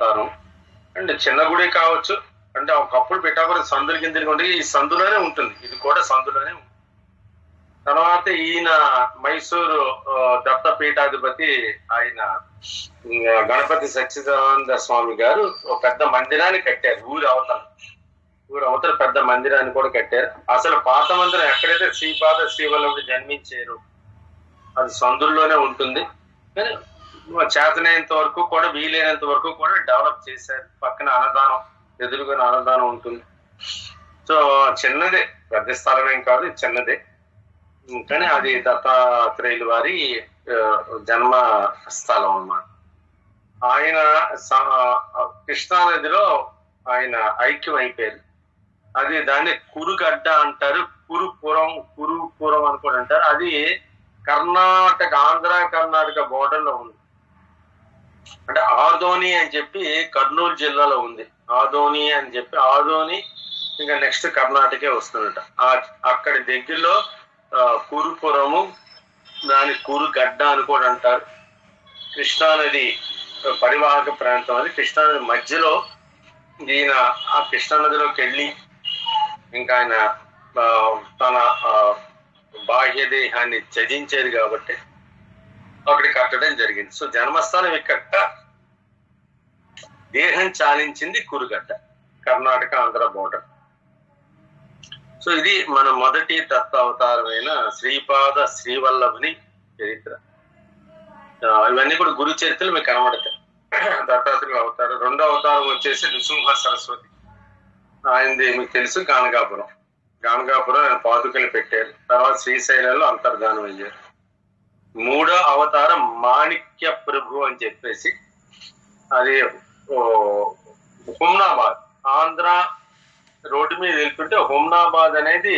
అవతారం. అండ్ చిన్న గుడి కావచ్చు, అంటే ఒకప్పుడు పిఠాపురం సందుల కింద ఉండి ఈ సందులోనే ఉంటుంది, ఇది కూడా సందులోనే ఉంటుంది. తర్వాత ఈయన మైసూరు దత్తపీఠాధిపతి ఆయన గణపతి సచ్చిదానంద స్వామి గారు ఒక పెద్ద మందిరాన్ని కట్టారు. ఊరు అవతల పెద్ద మందిరాన్ని కూడా కట్టారు. అసలు పాత మందిరం ఎక్కడైతే శ్రీపాద శ్రీవల్లభుడు జన్మించారు అది సందుల్లోనే ఉంటుంది. కానీ చేతనైనంత వరకు కూడా, వీలైనంత వరకు కూడా డెవలప్ చేశారు. పక్కన అన్నదానం, ఎదురుగా అన్నదానం ఉంటుంది. సో చిన్నదే, పెద్ద స్థలమేం కాదు, చిన్నదే. కానీ అది దత్తాత్రేయుల వారి జన్మ స్థలం అన్నమాట. ఆయన కృష్ణానదిలో ఆయన ఐక్యం అయిపోయారు. అది దాన్ని కురుగడ్డ అంటారు, కురుపురం అని కూడా అంటారు. అది కర్ణాటక, ఆంధ్ర కర్ణాటక బోర్డర్ లో ఉంది. అంటే ఆదోని అని చెప్పి కర్నూలు జిల్లాలో ఉంది. ఆదోని అని చెప్పి, ఆదోని ఇంకా నెక్స్ట్ కర్ణాటకే వస్తుందట. అక్కడి దగ్గరలో కురుపురము, దాని కురుగడ్డ అని కూడా అంటారు. కృష్ణానది పరివాహక ప్రాంతం అది. కృష్ణానది మధ్యలో ఈయన ఆ కృష్ణానదిలోకి వెళ్ళి ఇంకా ఆయన తన బాహ్య దేహాన్ని త్యజించేది కాబట్టి అక్కడికి కట్టడం జరిగింది. సో జన్మస్థానం ఇక్కడ, దేహం చాలించింది కురుగడ్డ, కర్ణాటక ఆంధ్ర బోర్డర్. సో ఇది మన మొదటి దత్తావతారమైన శ్రీపాద శ్రీవల్లభుని చరిత్ర. ఇవన్నీ కూడా గురు చరిత్రలు మీకు కనబడతాయి. దత్తాత్రేయుల అవతారం. రెండో అవతారం వచ్చేసి నృసింహ సరస్వతి. ఆయనది మీకు తెలుసు, గానగాపురం ఆయన పాదుకలు పెట్టారు. తర్వాత శ్రీశైలంలో అంతర్ధానం అయ్యారు. మూడో అవతారం మాణిక్య ప్రభు అని చెప్పేసి, అది హుమ్నాబాద్, ఆంధ్ర రోడ్డు మీద వెళ్తుంటే హుమ్నాబాద్ అనేది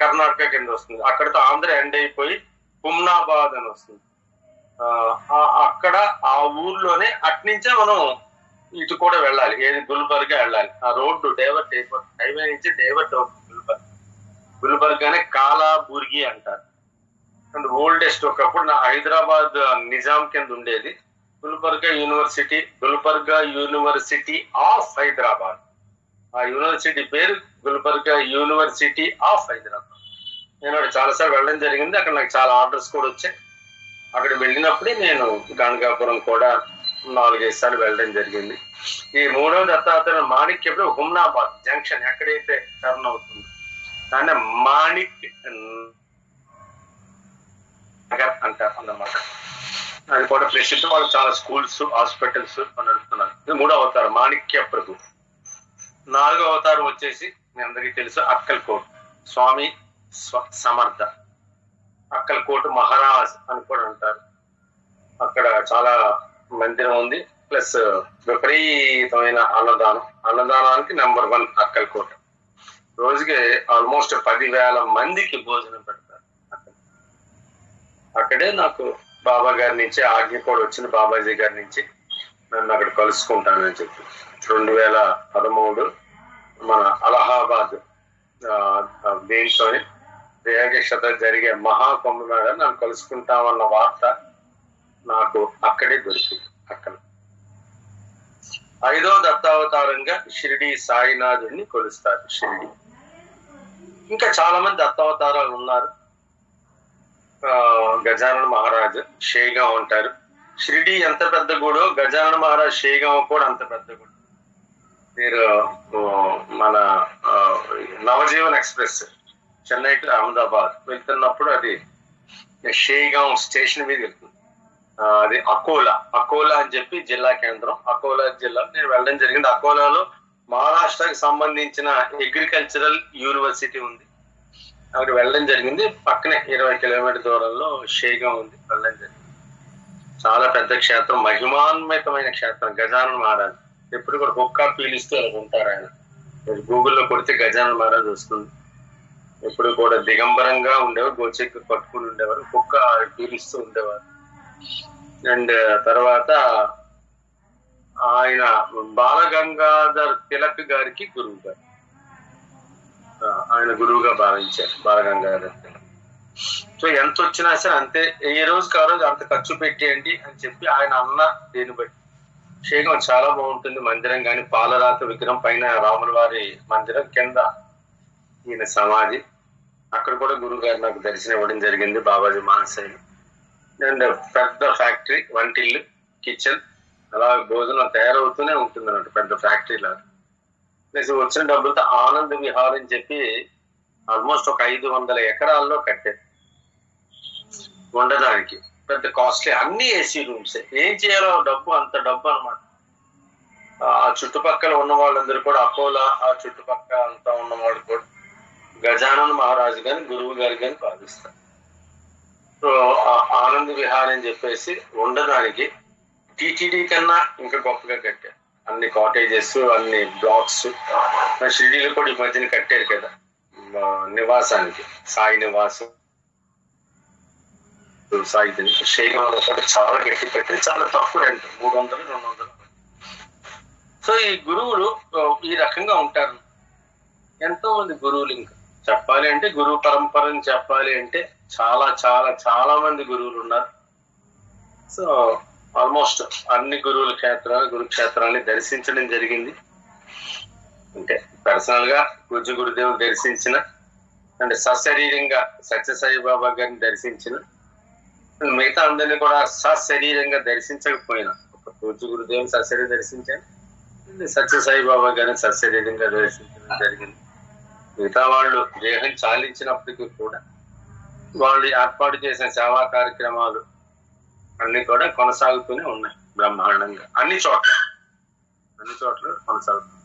కర్ణాటక కింద వస్తుంది. అక్కడతో ఆంధ్ర ఎండ్ అయిపోయి హుమ్నాబాద్ అని వస్తుంది. అక్కడ ఆ ఊర్లోనే అట్నుంచే మనం ఇటు కూడా వెళ్ళాలి, ఏది గుల్బర్గా వెళ్ళాలి. ఆ రోడ్డు డైవర్ట్ అయిపోతుంది, హైవే నుంచి డైవర్ట్ అవుతుంది. గుల్బర్గానే కాలాబుర్గి అంటారు. అండ్ ఓల్డెస్ట్, ఒకప్పుడు హైదరాబాద్ నిజాం కింద ఉండేది. Gulbarga university of Hyderabad. ఆ యూనివర్సిటీ పేరు గుల్బర్గా యూనివర్సిటీ ఆఫ్ హైదరాబాద్. నేను అక్కడ చాలాసార్లు వెళ్ళడం జరిగింది. అక్కడ నాకు చాలా ఆర్డర్స్ కూడా వచ్చాయి. అక్కడ వెళ్ళినప్పుడే నేను గానగాపురం కూడా 4-5 సార్లు వెళ్ళడం జరిగింది. ఈ మూడవ దత్తాత్రేయ మాణిక్యప్పుడు హుమ్నాబాద్ జంక్షన్ ఎక్కడైతే టర్న్ అవుతుందో దాన్ని మాణిక్ నగర్ అంటారు అన్నమాట. అది కూడా ప్రసిద్ధం. వాళ్ళు చాలా స్కూల్స్, హాస్పిటల్స్ నడుపుతున్నారు. ఇది మూడో అవతారం మాణిక్య ప్రభు. నాలుగో అవతారం వచ్చేసి మీ అందరికీ తెలుసు, అక్కల్కోట్ స్వామి సమర్థ. అక్కల్కోట్ మహారాజ్ అని కూడా అంటారు. అక్కడ చాలా మందిరం ఉంది, ప్లస్ విపరీతమైన అన్నదానానికి నెంబర్ 1 అక్కల్కోట్. రోజుకి ఆల్మోస్ట్ 10,000 మందికి భోజనం పెడతారు. అక్కడే నాకు బాబా గారి నుంచి ఆజ్ఞ కూడా వచ్చింది, బాబాజీ గారి నుంచి నన్ను అక్కడ కలుసుకుంటానని చెప్పి. 2013 మన అలహాబాద్ దీంతో రేగక్షత జరిగే మహాకుంభమేళ నన్ను కలుసుకుంటామన్న వార్త నాకు అక్కడే దొరికింది. అక్కడ 5వ దత్తావతారంగా షిరిడి సాయినాథుడిని కొలుస్తారు. షిరిడి ఇంకా చాలా మంది దత్తావతారాలు ఉన్నారు. గజానన మహారాజు షేగాం అంటారు. షిరిడి ఎంత పెద్ద గుడో గజానన మహారాజ్ షేగాం కూడా అంత పెద్ద గుడి. మీరు మన నవజీవన్ ఎక్స్ప్రెస్ చెన్నై టు అహ్మదాబాద్ వెళ్తున్నప్పుడు అది షేగాం స్టేషన్ మీద వెళ్తుంది. అది అకోలా అని చెప్పి జిల్లా కేంద్రం. అకోలా జిల్లా నేను వెళ్ళడం జరిగింది. అకోలాలో మహారాష్ట్రకి సంబంధించిన అగ్రికల్చరల్ యూనివర్సిటీ ఉంది, అక్కడ వెళ్ళడం జరిగింది. పక్కనే 20 కిలోమీటర్ దూరంలో షేగాం ఉంది, వెళ్ళడం జరిగింది. చాలా పెద్ద క్షేత్రం, మహిమాన్వితమైన క్షేత్రం. గజానన మహారాజ్ ఎప్పుడు కూడా కుక్క పీలిస్తూ అలా ఉంటారు. ఆయన గూగుల్లో కొడితే గజానన మహారాజ్ వస్తుంది. ఎప్పుడు కూడా దిగంబరంగా ఉండేవారు, గోచెక్కు పట్టుకుని ఉండేవారు, కుక్క పీలిస్తూ ఉండేవారు. అండ్ తర్వాత ఆయన బాలగంగాధర్ తిలక్ గారికి గురువు గారు, ఆయన గురువుగా భావించారు బాలగంగాధర్ తిలక్. సో ఎంత వచ్చినా సరే అంతే, ఏ రోజుకి ఆ రోజు అంత ఖర్చు పెట్టేయండి అని చెప్పి ఆయన అన్న దేని బట్టి షేగం చాలా బాగుంటుంది మందిరం, కానీ పాలరాత విగ్రహం, పైన రాముల వారి మందిరం, కింద ఈయన సమాధి. అక్కడ కూడా గురువు గారు నాకు దర్శనం ఇవ్వడం జరిగింది, బాబాజీ మహాశయులు. అండ్ పెద్ద ఫ్యాక్టరీ, వంటిల్లు, కిచెన్, అలా భోజనం తయారవుతూనే ఉంటుంది అన్నట్టు, పెద్ద ఫ్యాక్టరీ లాగా. ప్లస్ వచ్చిన డబ్బులతో ఆనంద్ విహార్ అని చెప్పి ఆల్మోస్ట్ ఒక 500 ఎకరాల్లో కట్టారు ఉండడానికి. పెద్ద కాస్ట్లీ, అన్ని ఏసీ రూమ్స్. ఏం చేయాలో డబ్బు, అంత డబ్బు అనమాట. ఆ చుట్టుపక్కల ఉన్న వాళ్ళందరూ కూడా, అపోలా ఆ చుట్టుపక్కల అంతా ఉన్న వాళ్ళు కూడా గజానన్ మహారాజు గాని గురువు గారు కానీ భావిస్తారు. సో ఆనంద్ విహార్ అని చెప్పేసి ఉండడానికి టీటీడీ కన్నా ఇంకా గొప్పగా కట్టారు. అన్ని కాటేజెస్, అన్ని బ్లాక్స్. షిరిడీలో కూడా ఈ మధ్యన కట్టారు కదా నివాసానికి, సాయి నివాసం, సాయి షేగంలో కూడా చాలా గట్టి కట్టి, చాలా తక్కువ రెంట్, 300-200. సో ఈ గురువులు ఈ రకంగా ఉంటారు. ఎంతో మంది గురువులు, ఇంకా చెప్పాలి అంటే గురువు పరంపరని చెప్పాలి అంటే చాలా చాలా చాలా మంది గురువులు ఉన్నారు. సో ఆల్మోస్ట్ అన్ని గురుక్షేత్రాన్ని దర్శించడం జరిగింది. అంటే పర్సనల్ గా పూజ్య గురుదేవులు దర్శించిన, అంటే సశరీరంగా సత్యసాయి బాబా గారిని దర్శించిన, మిగతా అందరినీ కూడా సశరీరంగా దర్శించకపోయినా, ఒక పూజ్య గురుదేవుని సశరీరం దర్శించాను, సత్యసాయి బాబా గారిని సశరీరంగా దర్శించడం జరిగింది. మిగతా వాళ్ళు దేహం చాలించినప్పటికీ కూడా వాళ్ళు ఏర్పాటు చేసిన సేవా కార్యక్రమాలు అన్ని కూడా కొనసాగుతూనే ఉన్నాయి బ్రహ్మాండంగా, అన్ని చోట్ల కొనసాగుతుంది.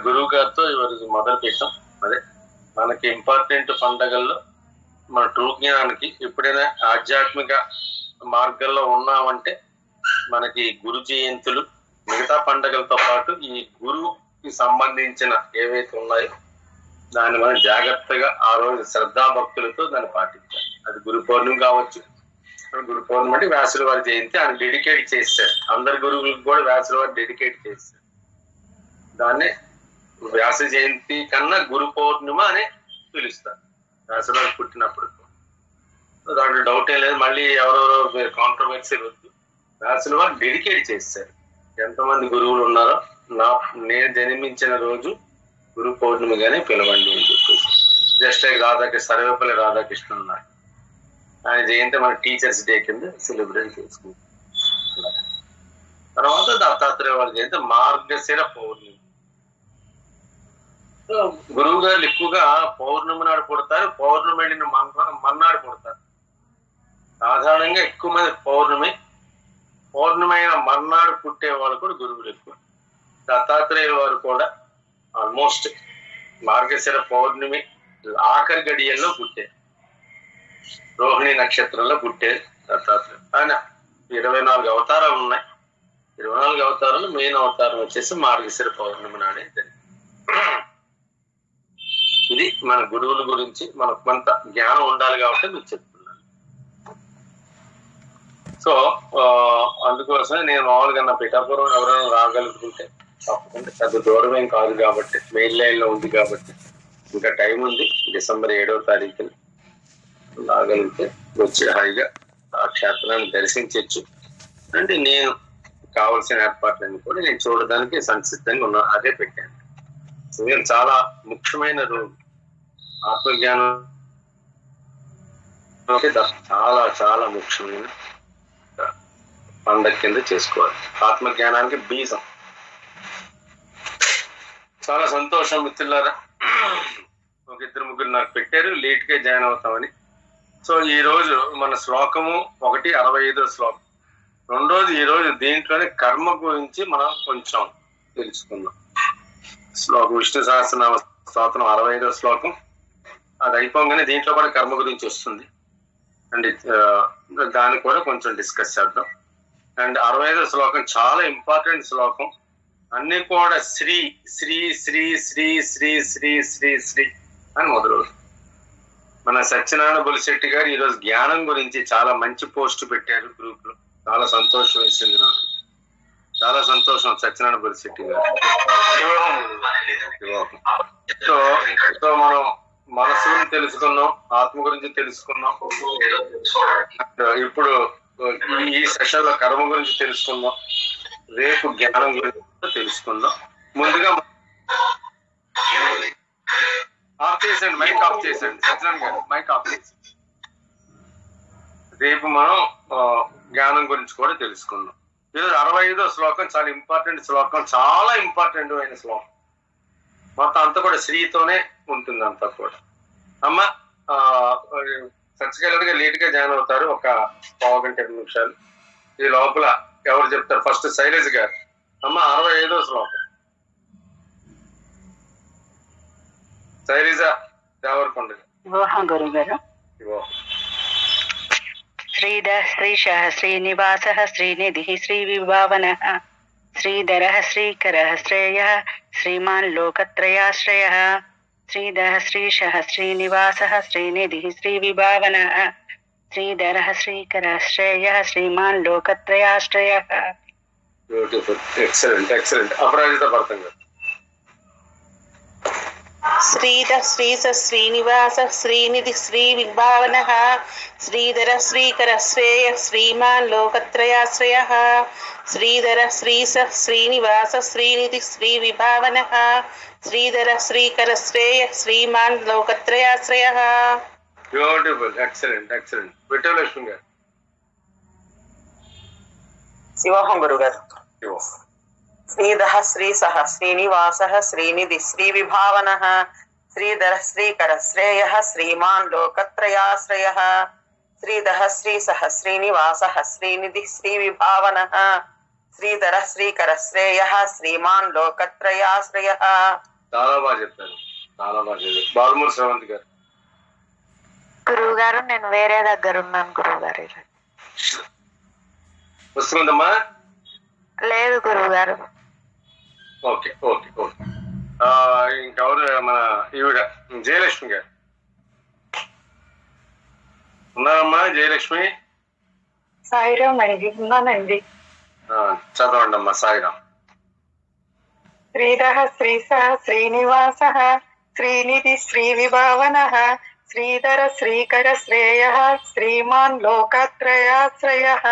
గురువు గారితో ఈరోజు మొదలు పెట్టాం. అదే మనకి ఇంపార్టెంట్ పండగల్లో మన ట్రూ జ్ఞానానికి, ఎప్పుడైనా ఆధ్యాత్మిక మార్గంలో ఉన్నామంటే మనకి గురు జయంతులు, మిగతా పండగలతో పాటు ఈ గురువుకి సంబంధించిన ఏవైతే ఉన్నాయో దాన్ని మనం జాగ్రత్తగా ఆ రోజు శ్రద్ధాభక్తులతో దాన్ని పాటించాలి. అది గురు పౌర్ణమి కావచ్చు. గురు పౌర్ణమి అంటే వ్యాసుల వారి జయంతి, ఆయన డెడికేట్ చేస్తారు. అందరి గురువులకు కూడా వ్యాసుల వారు డెడికేట్ చేస్తారు. దాన్నే వ్యాస జయంతి కన్నా గురు పౌర్ణిమ అని పిలుస్తారు వ్యాసుల వారు పుట్టినప్పుడు. దాంట్లో డౌట్ ఏం లేదు. మళ్ళీ ఎవరెవరో కాంట్రవర్సీ వద్దు. వ్యాసుల వారు డెడికేట్ చేస్తారు. ఎంతమంది గురువులు ఉన్నారో నేను జన్మించిన రోజు గురు పౌర్ణమిగానే పిలవండి అని చెప్పేసి. జస్ట్ లైక్ రాధాకృష్ణ, సర్వేపల్లి రాధాకృష్ణ ఉన్నారు, ఆయన జయంతి మన టీచర్స్ డే కింద సెలబ్రేట్ చేసుకుంటాం. తర్వాత దత్తాత్రేయ వారి జయంతి మార్గశిర పౌర్ణమి. గురువు గారు ఎక్కువగా పౌర్ణమి నాడు పుడతారు, పౌర్ణమి వెళ్ళిన మన్నాడు పుడతారు. సాధారణంగా ఎక్కువ మంది పౌర్ణమైన మర్నాడు పుట్టే వాళ్ళు కూడా గురువులు ఎక్కువ. దత్తాత్రేయుల వారు కూడా ఆల్మోస్ట్ మార్గశిర పౌర్ణమి ఆఖరి గడియల్లో పుట్టారు, రోహిణి నక్షత్రంలో పుట్టారు దత్తాత్రేయులు. ఆయన 24 అవతారాలు ఉన్నాయి. 24 అవతారాలు మెయిన్ అవతారం వచ్చేసి మార్గశిర పౌర్ణమి నాడే. ఇది మన గురువుల గురించి మనకు కొంత జ్ఞానం ఉండాలి కాబట్టి మీకు చెప్తున్నాను. సో అందుకోసమే నేను మామూలుగా నా పిఠాపురం ఎవరైనా రాగలుగుతుంటే తప్పకుండా, పెద్ద దూరమేం కాదు కాబట్టి, మెయిన్ లైన్ లో ఉంది కాబట్టి ఇంకా టైం ఉంది. డిసెంబర్ 7వ తారీఖున రాగలిగితే వచ్చి హాయిగా ఆ క్షేత్రాన్ని దర్శించవచ్చు. అంటే నేను కావలసిన ఏర్పాట్లన్నీ కూడా నేను చూడడానికి సంసిద్ధంగా ఉన్నాను. అదే పెట్టాను. చాలా ముఖ్యమైన రోజు ఆత్మజ్ఞానం, చాలా చాలా ముఖ్యమైన పండగ కింద చేసుకోవాలి. ఆత్మజ్ఞానానికి బీజం. చాలా సంతోషం మిత్రులారా. ఒక 2-3 నాకు పెట్టారు లేట్ గా జాయిన్ అవుతామని. సో ఈ రోజు మన శ్లోకము 1:65 శ్లోకం. రెండోది ఈ రోజు దీంట్లోనే కర్మ గురించి మనం కొంచెం తెలుసుకుందాం. శ్లోకం విష్ణు సహస్రనామ స్తోత్రం 65వ శ్లోకం. అది అయిపోగానే దీంట్లో కూడా కర్మ గురించి వస్తుంది అండ్ దాన్ని కూడా కొంచెం డిస్కస్ చేద్దాం. అండ్ 65వ శ్లోకం చాలా ఇంపార్టెంట్ శ్లోకం. అన్ని కూడా శ్రీ శ్రీ శ్రీ శ్రీ శ్రీ శ్రీ శ్రీ శ్రీ అని మొదలు. మన సత్యనారాయణ బులిశెట్టి గారు ఈరోజు జ్ఞానం గురించి చాలా మంచి పోస్ట్ పెట్టారు గ్రూప్ లో. చాలా సంతోషం వేసింది నాకు. చాలా సంతోషం సత్యనారాయణ బులిశెట్టి గారు. సో మనం మనసుని తెలుసుకున్నాం, ఆత్మ గురించి తెలుసుకున్నాం. ఇప్పుడు ఈ సెషన్ లో కర్మ గురించి తెలుసుకుందాం, రేపు జ్ఞానం గురించి తెలుసుకుందాం. ముందుగా ఆఫ్ చేసండి, మైక్ ఆఫ్ చేసండి సత్యనారాయణ గారు, మైక్ ఆఫ్ చేసి. రేపు మనం జ్ఞానం గురించి కూడా తెలుసుకుందాం. ఈరోజు 65వ శ్లోకం చాలా ఇంపార్టెంట్ శ్లోకం, చాలా ఇంపార్టెంట్ అయిన శ్లోకం. మొత్తం అంతా కూడా శ్రీతోనే ఉంటుంది అంతా కూడా. అమ్మ సత్యకళగా లేట్ గా జాయిన్ అవుతారు, ఒక 15-20 నిమిషాలు. ఈ లోపల ఎవరు చెప్తారు? ఫస్ట్ శైలజ్ గారు. అమ్మ 65వ శ్లోకం. శైలజ దేవరకొండ గురువు గారు. శ్రీధ శ్రీశః శ్రీనివాసః శ్రీనిధిః శ్రీవిభావనః శ్రీధరః శ్రీకరः శ్రేయः శ్రీమాన్ లోకత్రయాశ్రయः. శ్రీధః శ్రీశః శ్రీనివాసః శ్రీనిధిః శ్రీవిభావనః శ్రీధరः శ్రీకరः శ్రేయः శ్రీమాన్ లోకత్రయాశ్రయः. Beautiful, excellent excellent. Aparajita Bhartham గారు. శ్రీధ శ్రీస శ్రీనివాస శ్రీనిధి శ్రీ విభావన శ్రీధర శ్రీకర శ్రేయ శ్రీమాన్ లోకత్రయాశ్రయ. శ్రీధర శ్రీస శ్రీనివాస శ్రీనిధి శ్రీ విభావన శ్రీధర శ్రీకర శ్రేయ శ్రీమాన్ లోకత్రయాశ్రయ. Beautiful, excellent excellent. విఠలక్ష్మి గారు. శివోహం గురు గారు. శ్రీధః శ్రీసః శ్రీనివాసః శ్రీనిధి శ్రీ విభావనః శ్రీధర శ్రీకర శ్రేయః శ్రీమాన్ లోకత్రయాశ్రయః. శ్రీధః శ్రీసః శ్రీనివాసః శ్రీనిధి శ్రీ విభావనః శ్రీధర శ్రీకర శ్రేయః శ్రీమాన్ లోకత్రయాశ్రయః. చాలా బాగా చెప్పారు, చాలా బాగా చెప్పారు. బాలమూరి శ్రవంతి గారు. గురువు గారు, నేను వేరే దగ్గర ఉన్నాను గురువు గారు. వస్తుందమ్మా? లేదు గురువు గారు. Okay okay okay. ఇంకెవరు? మన ఈవిడ జయలక్ష్మి గారు ఉన్నారమ్మా? జయలక్ష్మి. సాయిరామ్ అండి, ఉన్నానండి. చదవండి అమ్మా. సాయిరామ్. శ్రీధః శ్రీసః శ్రీనివాసః శ్రీనిధి శ్రీ విభావనః శ్రీధర శ్రీకర శ్రేయః శ్రీమాన్ లోకత్రయాశ్రయః.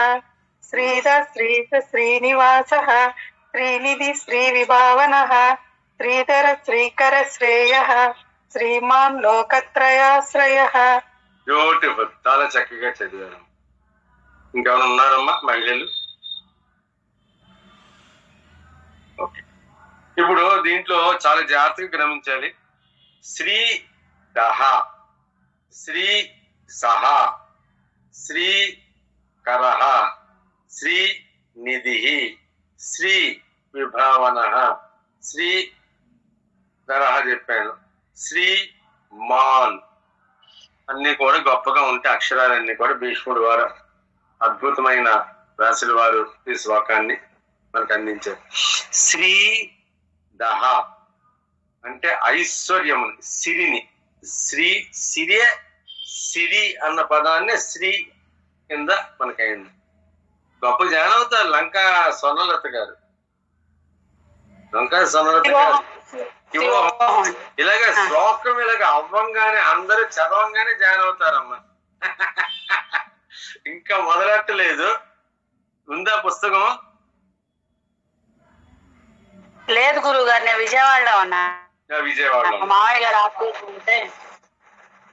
శ్రీధ శ్రీస శ్రీనివాసః శ్రీనిధి శ్రీ విభావనః శ్రీధర శ్రీకర శ్రేయః శ్రీమాన్ లోకత్రయాశ్రయః. బ్యూటిఫుల్, చాలా చక్కగా చదివారు. ఇంకెవరు ఉన్నారమ్మా మహిళలు? ఓకే. ఇప్పుడు దీంట్లో చాలా జాగ్రత్తగా గమనించాలి. శ్రీ దహ, శ్రీ సహ, శ్రీ కరహ, శ్రీ నిధి, శ్రీ విభావన, శ్రీ ధరహ చెప్పాను, శ్రీ మాన్ అన్ని కూడా గొప్పగా ఉంటే అక్షరాలన్నీ కూడా భీష్ముడు వారు అద్భుతమైన వ్యాసుల వారు ఈ శ్లోకాన్ని మనకు అందించారు. శ్రీ దహ అంటే ఐశ్వర్యము, సిరిని. శ్రీ సిరే, సిరి అన్న పదాన్ని శ్రీ కింద మనకైంది. గొప్ప జానవుతారు లంకా స్వర్ణలత గారు. లంకా స్వర్ణలత గారు ఇలాగ శ్లోకం ఇలాగ అవ్వంగానే అందరూ చదవంగానే జాయిన్ అవుతారమ్మా. ఇంకా మొదలెట్టలేదు. ఉందా పుస్తకం? లేదు గురువు గారు, నేను విజయవాడలో ఉన్నా. విజయవాడలో మామయ్య గారు ఆపుకుంటే.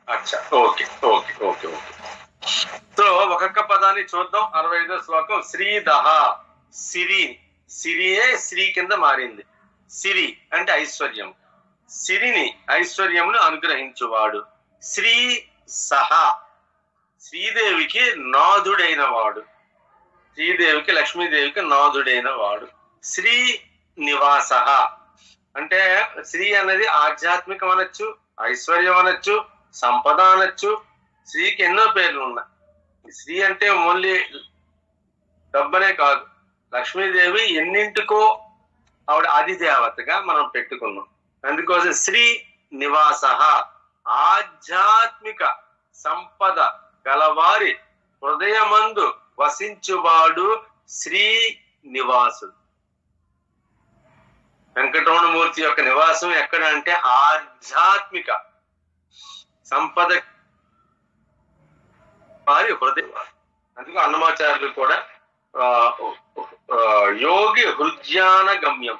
అచ్చా, okay okay okay okay. So ఒక్కొక్క పదాన్ని చూద్దాం. 65వ శ్లోకం. శ్రీదహ, సిరి. సిరియే శ్రీ కింద మారింది. సిరి అంటే ఐశ్వర్యం. సిరిని, ఐశ్వర్యమును అనుగ్రహించువాడు. శ్రీ సహ, శ్రీదేవికి నాథుడైన వాడు. శ్రీదేవికి, లక్ష్మీదేవికి నాథుడైన వాడు. శ్రీ నివాస అంటే శ్రీ అన్నది ఆధ్యాత్మికం అనొచ్చు, ఐశ్వర్యం అనొచ్చు, సంపద అనొచ్చు. శ్రీకి ఎన్నో పేర్లు ఉన్నాయి. శ్రీ అంటే ఓన్లీ డబ్బనే కాదు. లక్ష్మీదేవి ఎన్నింటికో ఆవిడ అధిదేవతగా మనం పెట్టుకున్నాం. అందుకోసం శ్రీ నివాస, ఆధ్యాత్మిక సంపద గలవారి హృదయమందు వసించువాడు శ్రీ నివాసుడు. వెంకటరమణమూర్తి యొక్క నివాసం ఎక్కడ అంటే ఆధ్యాత్మిక సంపద వారి హృదయం. అందుకు అన్నమాచార్యులు కూడా యోగి హృద్యాన గమ్యం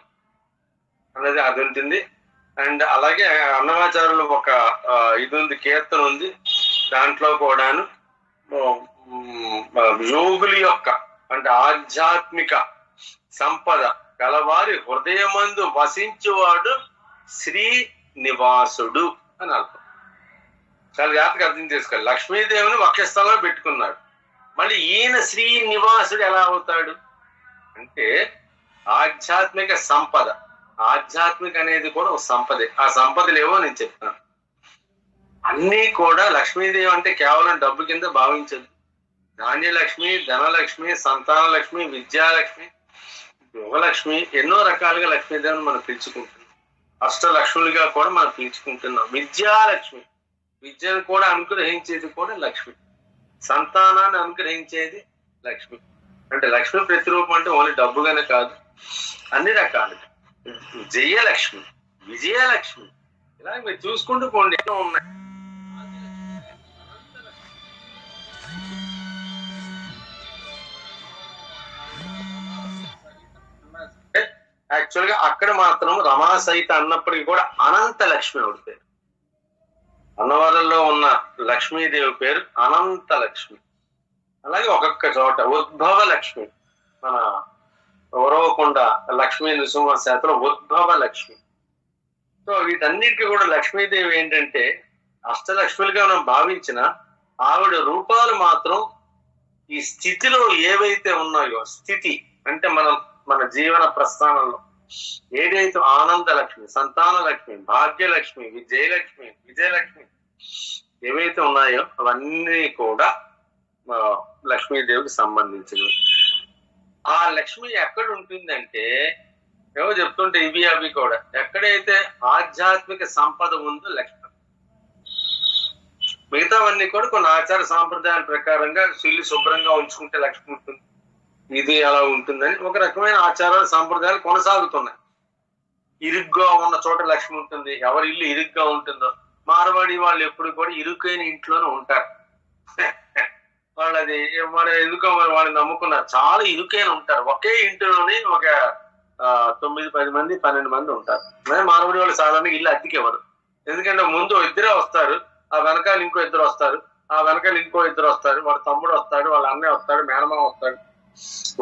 అనేది అది ఉంటుంది. అండ్ అలాగే అన్నమాచార్యులు ఒక ఇది ఉంది, కీర్తన ఉంది, దాంట్లో కూడాను యోగుల యొక్క అంటే ఆధ్యాత్మిక సంపద గలవారి హృదయమందు వసించువాడు శ్రీనివాసుడు అని అర్థం. చాలా జాగ్రత్తగా అర్థం చేసుకోవాలి. లక్ష్మీదేవిని వక్షస్థలంలో పెట్టుకున్నాడు, మళ్ళీ ఈయన శ్రీనివాసుడు ఎలా అవుతాడు అంటే ఆధ్యాత్మిక సంపద. ఆధ్యాత్మిక అనేది కూడా ఒక సంపదే. ఆ సంపదలు ఏవో నేను చెప్తాను. అన్నీ కూడా లక్ష్మీదేవి అంటే కేవలం డబ్బు కింద భావించదు. ధాన్యలక్ష్మి, ధనలక్ష్మి, సంతాన లక్ష్మి, విద్యాలక్ష్మి, యువలక్ష్మి, ఎన్నో రకాలుగా లక్ష్మీదేవిని మనం పిలుచుకుంటున్నాం. అష్టలక్ష్ములుగా కూడా మనం పిలుచుకుంటున్నాం. విద్యాలక్ష్మి, విద్యను కూడా అనుగ్రహించేది కూడా లక్ష్మి, సంతానాన్ని అనుగ్రహించేది లక్ష్మి. అంటే లక్ష్మి ప్రతిరూపం అంటే ఓన్లీ డబ్బుగానే కాదు, అన్ని రకాలుగా. జయలక్ష్మి, విజయలక్ష్మి, ఇలా మీరు చూసుకుంటూ పోండి, ఎన్నో ఉన్నాయి. యాక్చువల్ గా అక్కడ మాత్రం రమా సహిత అన్నప్పటికీ కూడా అనంత లక్ష్మి అవుతుంది. అన్నవరంలో ఉన్న లక్ష్మీదేవి పేరు అనంత లక్ష్మి. అలాగే ఒక్కొక్క చోట ఉద్భవ లక్ష్మి, మన ఉరవకొండ లక్ష్మీ నృసింహ శాస్త్రం ఉద్భవ లక్ష్మి. సో వీటన్నిటికీ కూడా లక్ష్మీదేవి ఏంటంటే అష్టలక్ష్మిలుగా మనం భావించిన ఆవిడ రూపాలు మాత్రం ఈ స్థితిలో ఏవైతే ఉన్నాయో, స్థితి అంటే మన జీవన ప్రస్థానంలో ఏదైతే ఆనంద లక్ష్మి, సంతాన లక్ష్మి, భాగ్యలక్ష్మి, విజయలక్ష్మి ఏవైతే ఉన్నాయో అవన్నీ కూడా లక్ష్మీదేవికి సంబంధించినవి. ఆ లక్ష్మి ఎక్కడ ఉంటుందంటే ఏవో చెప్తుంటే ఇవి అవి కూడా ఎక్కడైతే ఆధ్యాత్మిక సంపద ఉందో లక్ష్మి. మిగతావన్నీ కూడా కొన్ని ఆచార సాంప్రదాయాల ప్రకారంగా ఇల్లు శుభ్రంగా ఉంచుకుంటే లక్ష్మి ఉంటుంది, ఇది అలా ఉంటుందని ఒక రకమైన ఆచారాలు సాంప్రదాయాలు కొనసాగుతున్నాయి. ఇరుగ్గా ఉన్న చోట లక్ష్మి ఉంటుంది. ఎవరి ఇల్లు ఇరుగ్గా ఉంటుందో, మార్వాడి వాళ్ళు ఎప్పుడు కూడా ఇరుకైన ఇంట్లోనే ఉంటారు. వాళ్ళది మరి ఎందుకో మరి వాళ్ళు నమ్ముకున్నారు, చాలా ఇరుకైన ఉంటారు. ఒకే ఇంటిలోనే ఒక 9, 10 మంది 12 మంది ఉంటారు. మార్వాడి వాళ్ళు సాధారణంగా ఇల్లు అద్దెకెవరు, ఎందుకంటే ముందు ఇద్దరే వస్తారు, ఆ వెనకాల ఇంకో ఇద్దరు వస్తారు, ఆ వెనకాల ఇంకో ఇద్దరు వస్తారు, వాళ్ళ తమ్ముడు వస్తాడు, వాళ్ళ అన్నయ్య వస్తాడు, మేనమామ వస్తాడు.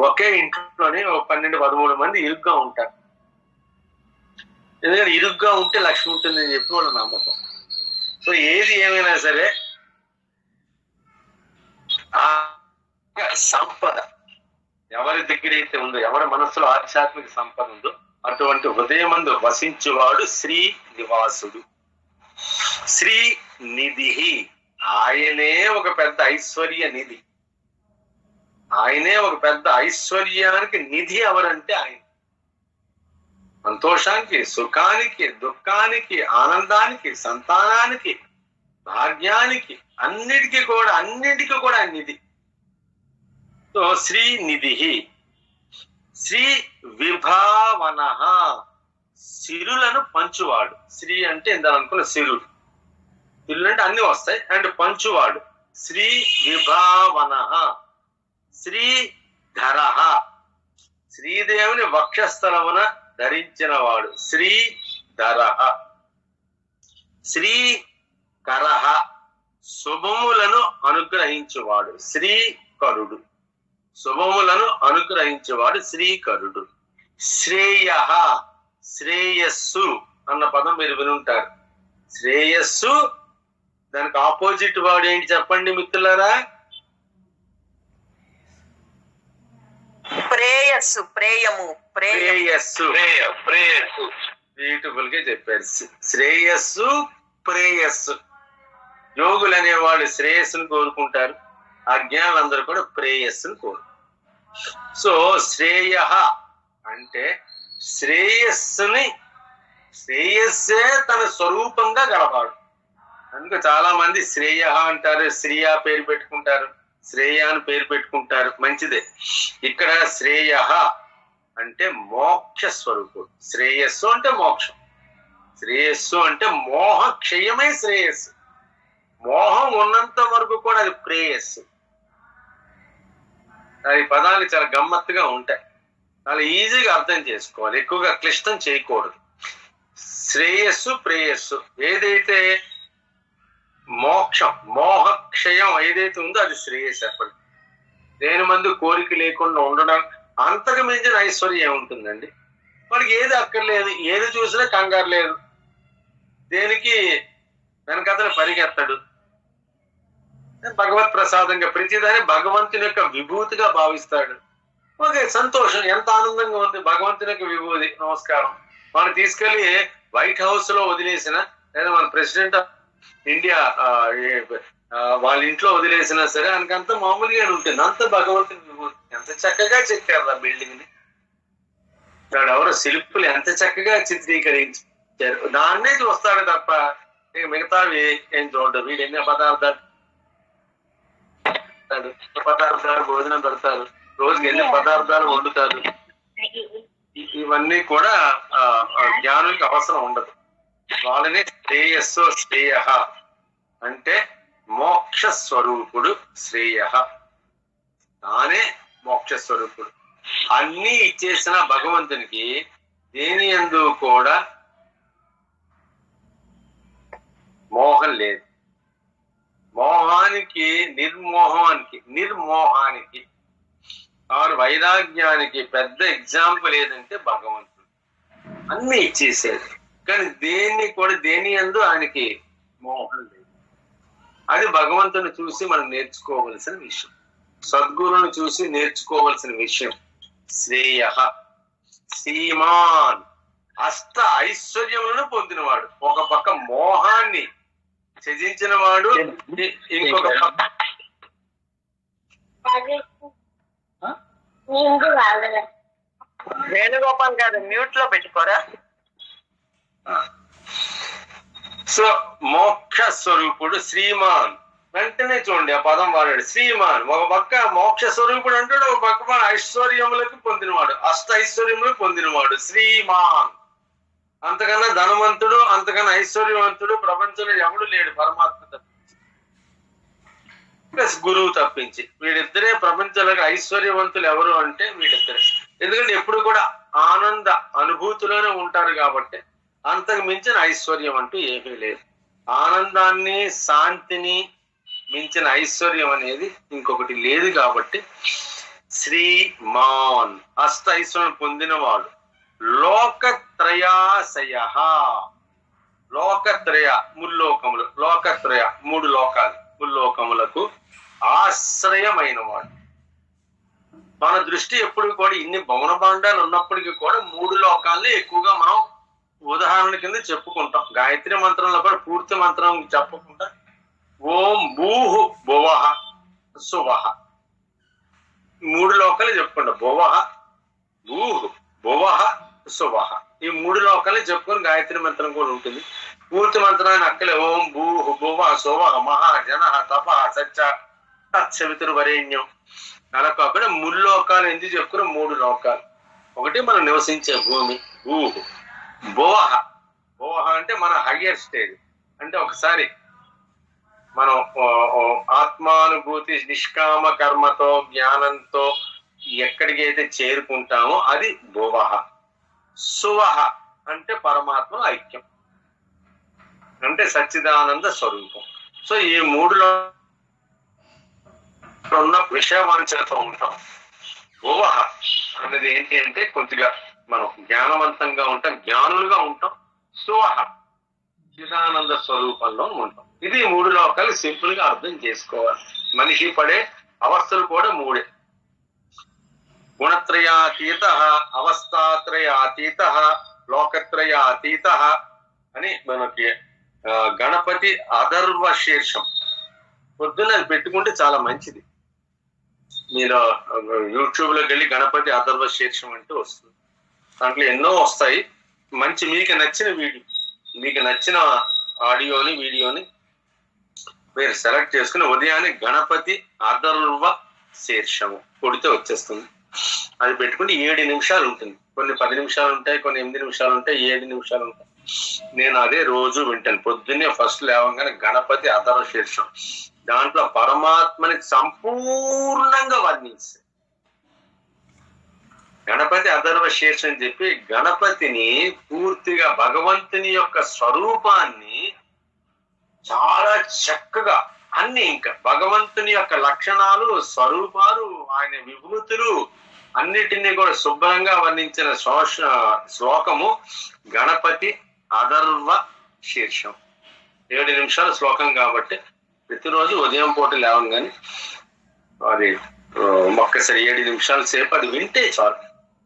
ఒకే ఇంట్లోనే 12, 13 మంది ఇరుగ్గా ఉంటారు. ఎందుకంటే ఇరుగ్గా ఉంటే లక్ష్మి ఉంటుంది అని చెప్పి వాళ్ళ నమ్మకం. సో ఏది ఏమైనా సరే ఆ సంపద ఎవరి దగ్గర అయితే ఉందో, ఎవరి మనస్సులో ఆధ్యాత్మిక సంపద ఉందో అటువంటి హృదయమందు వసించువాడు శ్రీనివాసుడు. శ్రీనిధి, ఆయనే ఒక పెద్ద ఐశ్వర్య నిధి. ఆయనే ఒక పెద్ద ఐశ్వర్యానికి నిధి. ఎవరంటే ఆయన సంతోషానికి, సుఖానికి, దుఃఖానికి, ఆనందానికి, సంతానానికి, భాగ్యానికి, అన్నిటికీ కూడా ఆయన నిధి. సో శ్రీనిధి. శ్రీ విభావన, సిరులను పంచువాడు. శ్రీ అంటే ఇంత అనుకున్న సిరులు, సిరులు అంటే అన్ని వస్తాయి. అండ్ పంచువాడు శ్రీ విభావన. శ్రీధర, శ్రీదేవుని వక్షస్థలమున ధరించిన వాడు శ్రీధర. శ్రీకర, శుభములను అనుగ్రహించువాడు శ్రీకరుడు. శుభములను అనుగ్రహించేవాడు శ్రీకరుడు. శ్రేయ, శ్రేయస్సు అన్న పదం మీరు వినుంటారు. శ్రేయస్సు, దానికి ఆపోజిట్ వాడు ఏంటి చెప్పండి మిత్రులారా? ప్రేయస్సు, ప్రేయము, ప్రేయస్సు. బ్యూటిఫుల్ గా చెప్పారు. శ్రేయస్సు, ప్రేయస్సు. యోగులు అనేవాళ్ళు శ్రేయస్సును కోరుకుంటారు, అజ్ఞానులందరూ కూడా ప్రేయస్సును కోరుకుంటారు. సో శ్రేయ అంటే శ్రేయస్సే తన స్వరూపంగా గలవాడు. అందుకే చాలా మంది శ్రేయ అంటారు, శ్రీయా పేరు పెట్టుకుంటారు, శ్రేయ అని పేరు పెట్టుకుంటారు, మంచిదే. ఇక్కడ శ్రేయ అంటే మోక్ష స్వరూపుడు. శ్రేయస్సు అంటే మోక్షం, శ్రేయస్సు అంటే మోహ క్షయమే శ్రేయస్సు. మోహం ఉన్నంత వరకు కూడా అది ప్రేయస్సు. ఈ పదాలు చాలా గమ్మత్తుగా ఉంటాయి, చాలా ఈజీగా అర్థం చేసుకోవాలి, ఎక్కువగా క్లిష్టం చేయకూడదు. శ్రేయస్సు ప్రేయస్సు ఏదైతే మోక్షం మోహక్షయం ఏదైతే ఉందో అది శ్రేయస్సు. అప్పటి దేని మందు కోరిక లేకుండా ఉండడం అంతకు మించిన ఐశ్వర్యం ఏముంటుందండి? మనకి ఏది అక్కర్లేదు, ఏది చూసినా కంగారు లేదు, దేనికి వెనకతను పరిగెత్తడు, భగవత్ ప్రసాదంగా ప్రతిదాన్ని భగవంతుని యొక్క విభూతిగా భావిస్తాడు. ఓకే, సంతోషం, ఎంత ఆనందంగా ఉంది, భగవంతుని యొక్క విభూతి, నమస్కారం. మనం తీసుకెళ్లి వైట్ హౌస్ లో వదిలేసిన లేదా మన ప్రెసిడెంట్ ఆఫ్ ఇండియా వాళ్ళ ఇంట్లో వదిలేసినా సరే ఆయనకంత మామూలుగానే ఉంటుంది, అంత భగవంతుని విభూతి. ఎంత చక్కగా చెక్కారు ఆ బిల్డింగ్ ని, ఎవరో శిల్పులు ఎంత చక్కగా చిత్రీకరించారు, దాన్నే చూస్తాడు తప్ప మిగతావి ఏం చూడడు. వీడు ఎన్ని పదార్థాలు భోజనం పెడతారు, రోజుకి ఎన్ని పదార్థాలు వండుతారు, ఇవన్నీ కూడా జ్ఞానులకి అవసరం ఉండదు. వాళ్ళని శ్రేయస్సు శ్రేయ అంటే మోక్ష స్వరూపుడు శ్రేయ, తానే మోక్ష స్వరూపుడు. అన్ని ఇచ్చేసిన భగవంతునికి దేని యందు కూడా మోహం లేదు. మోహానికి నిర్మోహానికి ఆరు వైరాగ్యానికి పెద్ద ఎగ్జాంపుల్ ఏదంటే భగవంతుడు. అన్ని ఇచ్చేసాడు, కానీ దేని యందు ఆయనకి మోహం లేదు. అది భగవంతుని చూసి మనం నేర్చుకోవలసిన విషయం, సద్గురుని చూసి నేర్చుకోవలసిన విషయం. శ్రేయ శ్రీమాన్ అష్ట ఐశ్వర్యములను పొందినవాడు. ఒక పక్క మోహాన్ని త్యజించిన వాడు, ఇంకొక పక్క వేణుగోపాల్ గారు మ్యూట్ లో పెట్టుకోరా. సో మోక్ష స్వరూపుడు శ్రీమాన్ వెంటనే చూడండి ఆ పదం వాడాడు, శ్రీమాన్. ఒక పక్క మోక్ష స్వరూపుడు అంటాడు, ఒక పక్క మన ఐశ్వర్యములకు పొందినవాడు, అష్ట ఐశ్వర్యములకు పొందినవాడు శ్రీమాన్. అంతకన్నా ధనవంతుడు, అంతకన్నా ఐశ్వర్యవంతుడు ప్రపంచంలో ఎవడు లేడు, పరమాత్మ తప్పించి, ప్లస్ గురువు తప్పించి. వీడిద్దరే ప్రపంచంలో ఐశ్వర్యవంతులు ఎవరు అంటే వీడిద్దరే. ఎందుకంటే ఎప్పుడు కూడా ఆనంద అనుభూతిలోనే ఉంటారు కాబట్టి అంతకు మించిన ఐశ్వర్యం అంటూ ఏమీ లేదు. ఆనందాన్ని శాంతిని మించిన ఐశ్వర్యం అనేది ఇంకొకటి లేదు కాబట్టి శ్రీమాన్ అష్ట ఐశ్వర్యం పొందినవాడు. లోకత్రయాశయ, లోకత్రయ ముల్లోకములు, లోకత్రయ మూడు లోకాలు, ముల్లోకములకు ఆశ్రయమైన వాడు. మన దృష్టి ఎప్పుడు కూడా ఇన్ని భవన భాండాలు ఉన్నప్పటికీ కూడా మూడు లోకాలని ఎక్కువగా మనం ఉదాహరణ కింద చెప్పుకుంటాం. గాయత్రి మంత్రంలో కూడా పూర్తి మంత్రం చెప్పకుండా ఓం భూహు భువః సువః మూడు లోకాలు చెప్పుకుంటాం. భువః భూహు భువః సువః ఈ మూడు లోకాలు చెప్పుకొని గాయత్రి మంత్రం కూడా ఉంటుంది. పూర్తి మంత్రాన్ని అక్కలే ఓం భూహు భువః సువః మహా జన తప సత్య తత్సవితుర్వరేణ్యం అలా కాకుండా ముల్లోకాలు ఎందుకు చెప్పుకుని మూడు లోకాలు. ఒకటి మనం నివసించే భూమి భూహు, భువః భువః అంటే మన హయ్యర్ స్టేజ్, అంటే ఒకసారి మనం ఆత్మానుభూతి నిష్కామ కర్మతో జ్ఞానంతో ఎక్కడికి అయితే చేరుకుంటామో అది భువః. సువః అంటే పరమాత్మ ఐక్యం, అంటే సచ్చిదానంద స్వరూపం. సో ఈ మూడులో ఉన్న విషయవాంఛతో ఉంటాం. భువః అనేది ఏంటి అంటే కొద్దిగా మనం జ్ఞానవంతంగా ఉంటాం, జ్ఞానులుగా ఉంటాం. సువః చిదానంద స్వరూపంలో ఉంటాం. ఇది మూడు లోకాలు సింపుల్ గా అర్థం చేసుకోవాలి. మనిషి పడే అవస్థలు కూడా మూడే. గుణత్రయాతీత, అవస్థాత్రయాతీత, లోకత్రయాతీత అని మనకి గణపతి అథర్వ శీర్షం పొద్దున్న అది పెట్టుకుంటే చాలా మంచిది. మీరు యూట్యూబ్ లోకి వెళ్ళి గణపతి అథర్వ శీర్షం అంటూ వస్తుంది, దాంట్లో ఎన్నో వస్తాయి. మంచి మీకు నచ్చిన వీడియో, మీకు నచ్చిన ఆడియోని వీడియోని మీరు సెలెక్ట్ చేసుకుని ఉదయాన్నే గణపతి అథర్వ శీర్షము కొడితే వచ్చేస్తుంది. అది పెట్టుకుంటే 7 నిమిషాలు ఉంటుంది. కొన్ని 10 నిమిషాలు ఉంటాయి, కొన్ని 8 నిమిషాలు ఉంటాయి, 7 నిమిషాలు ఉంటాయి. నేను అదే రోజు వింటాను. పొద్దున్నే ఫస్ట్ లేవగానే గణపతి అథర్వ శీర్షం, దాంట్లో పరమాత్మని సంపూర్ణంగా వర్ణించి గణపతి అథర్వ శీర్షం చెప్పి గణపతిని పూర్తిగా భగవంతుని యొక్క స్వరూపాన్ని చాలా చక్కగా అన్ని, ఇంకా భగవంతుని యొక్క లక్షణాలు, స్వరూపాలు, ఆయన విభూతులు అన్నిటినీ కూడా శుభ్రంగా వర్ణించిన శ్లోకము గణపతి అథర్వ శీర్షం. 7 నిమిషాల శ్లోకం కాబట్టి ప్రతిరోజు ఉదయం పూట లేవగానే అది ఒక్కసారి 7 నిమిషాల సేపు అది వింటే చాలు.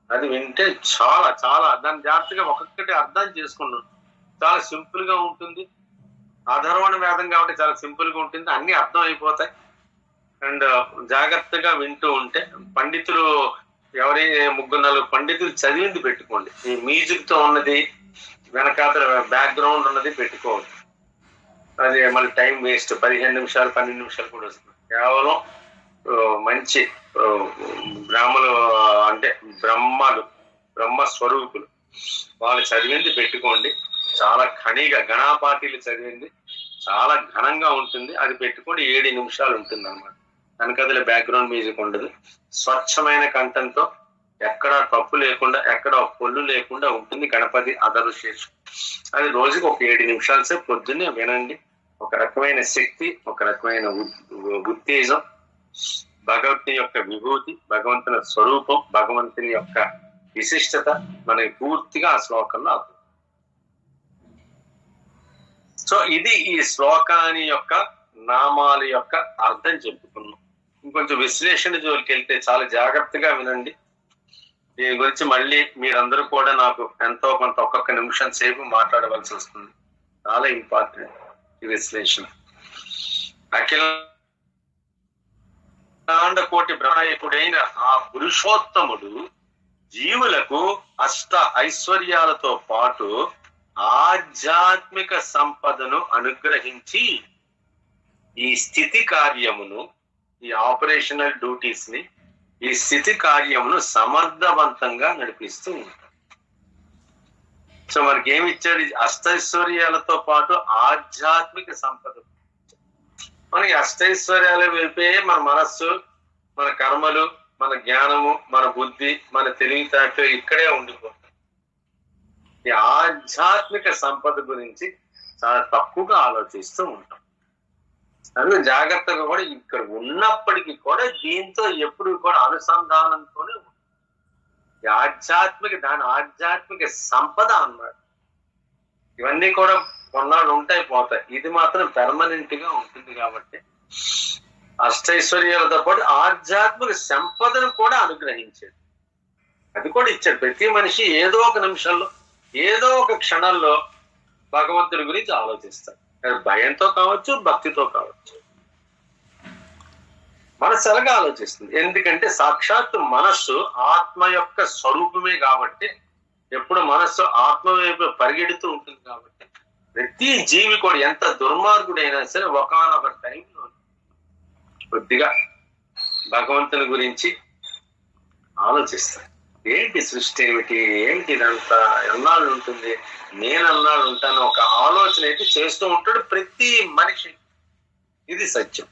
అది వింటే చాలా చాలా దాన్ని జాగ్రత్తగా ఒక్కొక్కటి అర్థం చేసుకున్నాం. చాలా సింపుల్ గా ఉంటుంది. అధర్వణ వేదం కాబట్టి చాలా సింపుల్ గా ఉంటుంది, అన్ని అర్థం అయిపోతాయి. అండ్ జాగ్రత్తగా వింటూ ఉంటే పండితులు ఎవరి 3-4 పండితులు చదివింది పెట్టుకోండి. ఈ మ్యూజిక్ తో ఉన్నది వెనకాతల బ్యాక్గ్రౌండ్ ఉన్నది పెట్టుకోవద్దు. అది మళ్ళీ టైం వేస్ట్. 15 నిమిషాలు 12 నిమిషాలు కూడా వస్తుంది. కేవలం మంచి బ్రాహ్మలు అంటే బ్రహ్మ స్వరూపులు వాళ్ళు చదివింది పెట్టుకోండి. చాలా ఖణిగా గణాపాఠీలు చదివింది చాలా ఘనంగా ఉంటుంది. అది పెట్టుకోండి. 7 నిమిషాలు ఉంటుంది అన్నమాట. వెనకదల బ్యాక్గ్రౌండ్ మ్యూజిక్ ఉండదు. స్వచ్ఛమైన కంఠంతో ఎక్కడ తప్పు లేకుండా ఎక్కడ పొల్లు లేకుండా ఉంటుంది గణపతి అథర్వ శీర్షం. అది రోజుకి ఒక 7 నిమిషాలు సేపు పొద్దున్నే వినండి. ఒక రకమైన శక్తి, ఒక రకమైన ఉత్తేజం, భగవంతుని యొక్క విభూతి, భగవంతుని స్వరూపం, భగవంతుని యొక్క విశిష్టత మనకి పూర్తిగా ఆ శ్లోకంలో అర్థం. సో ఇది ఈ శ్లోకాని యొక్క నామాల యొక్క అర్థం చెప్పుకున్నాం. ఇంకొంచెం విశ్లేషణ జోలికి వెళ్తే చాలా జాగ్రత్తగా వినండి. దీని గురించి మళ్ళీ మీరందరూ కూడా నాకు ఎంతో కొంత ఒక్కొక్క నిమిషం సేపు మాట్లాడవలసి వస్తుంది. చాలా ఇంపార్టెంట్ ఈ విశ్లేషణ. అఖిలాండ కోటి బ్రహ్మనాయకుడైన ఆ పురుషోత్తముడు జీవులకు అష్ట ఐశ్వర్యాలతో పాటు ఆధ్యాత్మిక సంపదను అనుగ్రహించి ఈ స్థితి కార్యమును, ఈ ఆపరేషనల్ డ్యూటీస్ ని, ఈ స్థితి కార్యమును సమర్థవంతంగా నడిపిస్తూ ఉంటాడు. సో మనకి ఏమి ఇచ్చాడు? అష్టైశ్వర్యాలతో పాటు ఆధ్యాత్మిక సంపద. మనకి అష్టైశ్వర్యాల వైపే మన మనస్సు, మన కర్మలు, మన జ్ఞానము, మన బుద్ధి, మన తెలివితేటలు ఇక్కడే ఉండిపోతాయి. ఈ ఆధ్యాత్మిక సంపద గురించి చాలా తక్కువగా ఆలోచిస్తూ ఉంటాం. అందులో జాగ్రత్తగా కూడా ఇక్కడ ఉన్నప్పటికీ కూడా దీంతో ఎప్పుడు కూడా అనుసంధానంతోనే ఉంటుంది. దాని ఆధ్యాత్మిక సంపద అన్నమాట. ఇవన్నీ కూడా కొన్నాళ్ళు ఉంటాయి, పోతాయి. ఇది మాత్రం పెర్మనెంట్ గా ఉంటుంది. కాబట్టి అష్టైశ్వర్యాలతో పాటు ఆధ్యాత్మిక సంపదను కూడా అనుగ్రహించాడు. అది కూడా ఇచ్చాడు. ప్రతి మనిషి ఏదో ఒక నిమిషంలో, ఏదో ఒక క్షణంలో భగవంతుడి గురించి ఆలోచిస్తాడు. అది భయంతో కావచ్చు, భక్తితో కావచ్చు. మనస్సు అలాగే ఆలోచిస్తుంది. ఎందుకంటే సాక్షాత్తు మనస్సు ఆత్మ యొక్క స్వరూపమే కాబట్టి ఎప్పుడు మనస్సు ఆత్మ వైపు పరిగెడుతూ ఉంటుంది. కాబట్టి ప్రతి జీవి కూడా ఎంత దుర్మార్గుడైనా సరే ఒకనొక టైంలో కొద్దిగా భగవంతుని గురించి ఆలోచిస్తాడు. ఏంటి సృష్టి, ఏమిటి ఇదంతా, ఎన్నాళ్ళు ఉంటుంది, నేను ఎన్నాళ్ళు ఉంటాను, ఒక ఆలోచన అయితే చేస్తూ ఉంటాడు ప్రతి మనిషి. ఇది సత్యం.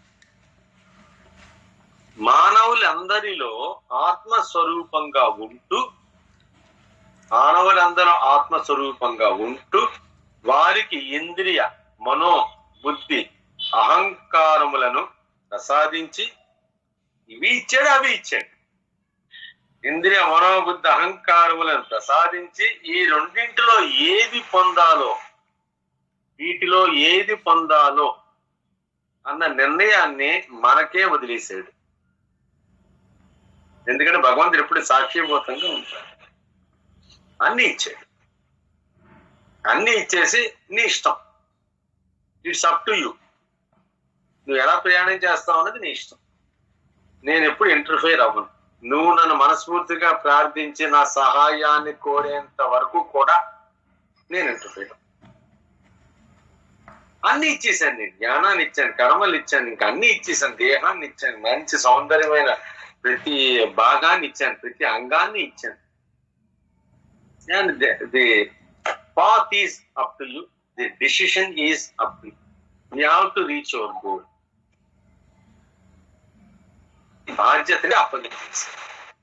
మానవులందరిలో ఆత్మస్వరూపంగా ఉంటూ వారికి ఇంద్రియ, మనో, బుద్ధి, అహంకారములను ప్రసాదించి ఇవి ఇచ్చాడు, అవి ఇచ్చాడు. ఇంద్రియ, మనోబుద్ధి, అహంకారములను ప్రసాదించి ఈ రెండింటిలో వీటిలో ఏది పొందాలో అన్న నిర్ణయాన్ని మనకే వదిలేశాడు. ఎందుకంటే భగవంతుడు ఎప్పుడు సాక్షిభూతంగా ఉంటాడు. అన్ని ఇచ్చాడు. అన్ని ఇచ్చేసి నీ ఇష్టం, ఇట్స్ అప్ టు యూ, నువ్వు ఎలా ప్రయాణం చేస్తావు అన్నది నీ ఇష్టం. నేను ఎప్పుడు ఇంటర్ఫియర్ అవ్వను. నువ్వు నన్ను మనస్ఫూర్తిగా ప్రార్థించి నా సహాయాన్ని కోరేంత వరకు కూడా నేను ఇంటర్ఫియర్. అన్ని ఇచ్చేసాను. నేను జ్ఞానాన్ని ఇచ్చాను, కర్మలు ఇచ్చాను, ఇంకా అన్ని ఇచ్చేసాను. దేహాన్ని ఇచ్చాను, మంచి సౌందర్యమైన ప్రతి భాగాన్ని ఇచ్చాను, ప్రతి అంగాన్ని ఇచ్చాను. And the path is up to you, the decision is up to you. You have to reach your goal. బాధ్యతగా అప్పగించేసి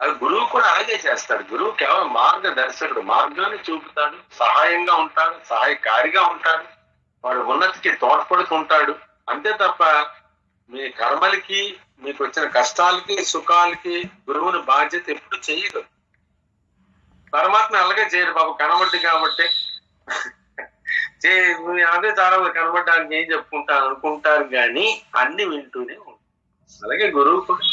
అది గురువు కూడా అలాగే చేస్తాడు. గురువు కేవలం మార్గదర్శకుడు, మార్గాన్ని చూపుతాడు, సహాయంగా ఉంటాడు, సహాయకారిగా ఉంటాడు, వాడు ఉన్నతికి తోడ్పడుతుంటాడు. అంతే తప్ప మీ కర్మలకి, మీకు వచ్చిన కష్టాలకి, సుఖాలకి గురువుని బాధ్యత ఎప్పుడు చేయదు. పరమాత్మ అలాగే చేయడు బాబు, కనబడ్డి కాబట్టి అదే చాలా కనబడడానికి ఏం చెప్పుకుంటాను అనుకుంటారు, కానీ అన్ని వింటూనే ఉంటారు. అలాగే గురువు కూడా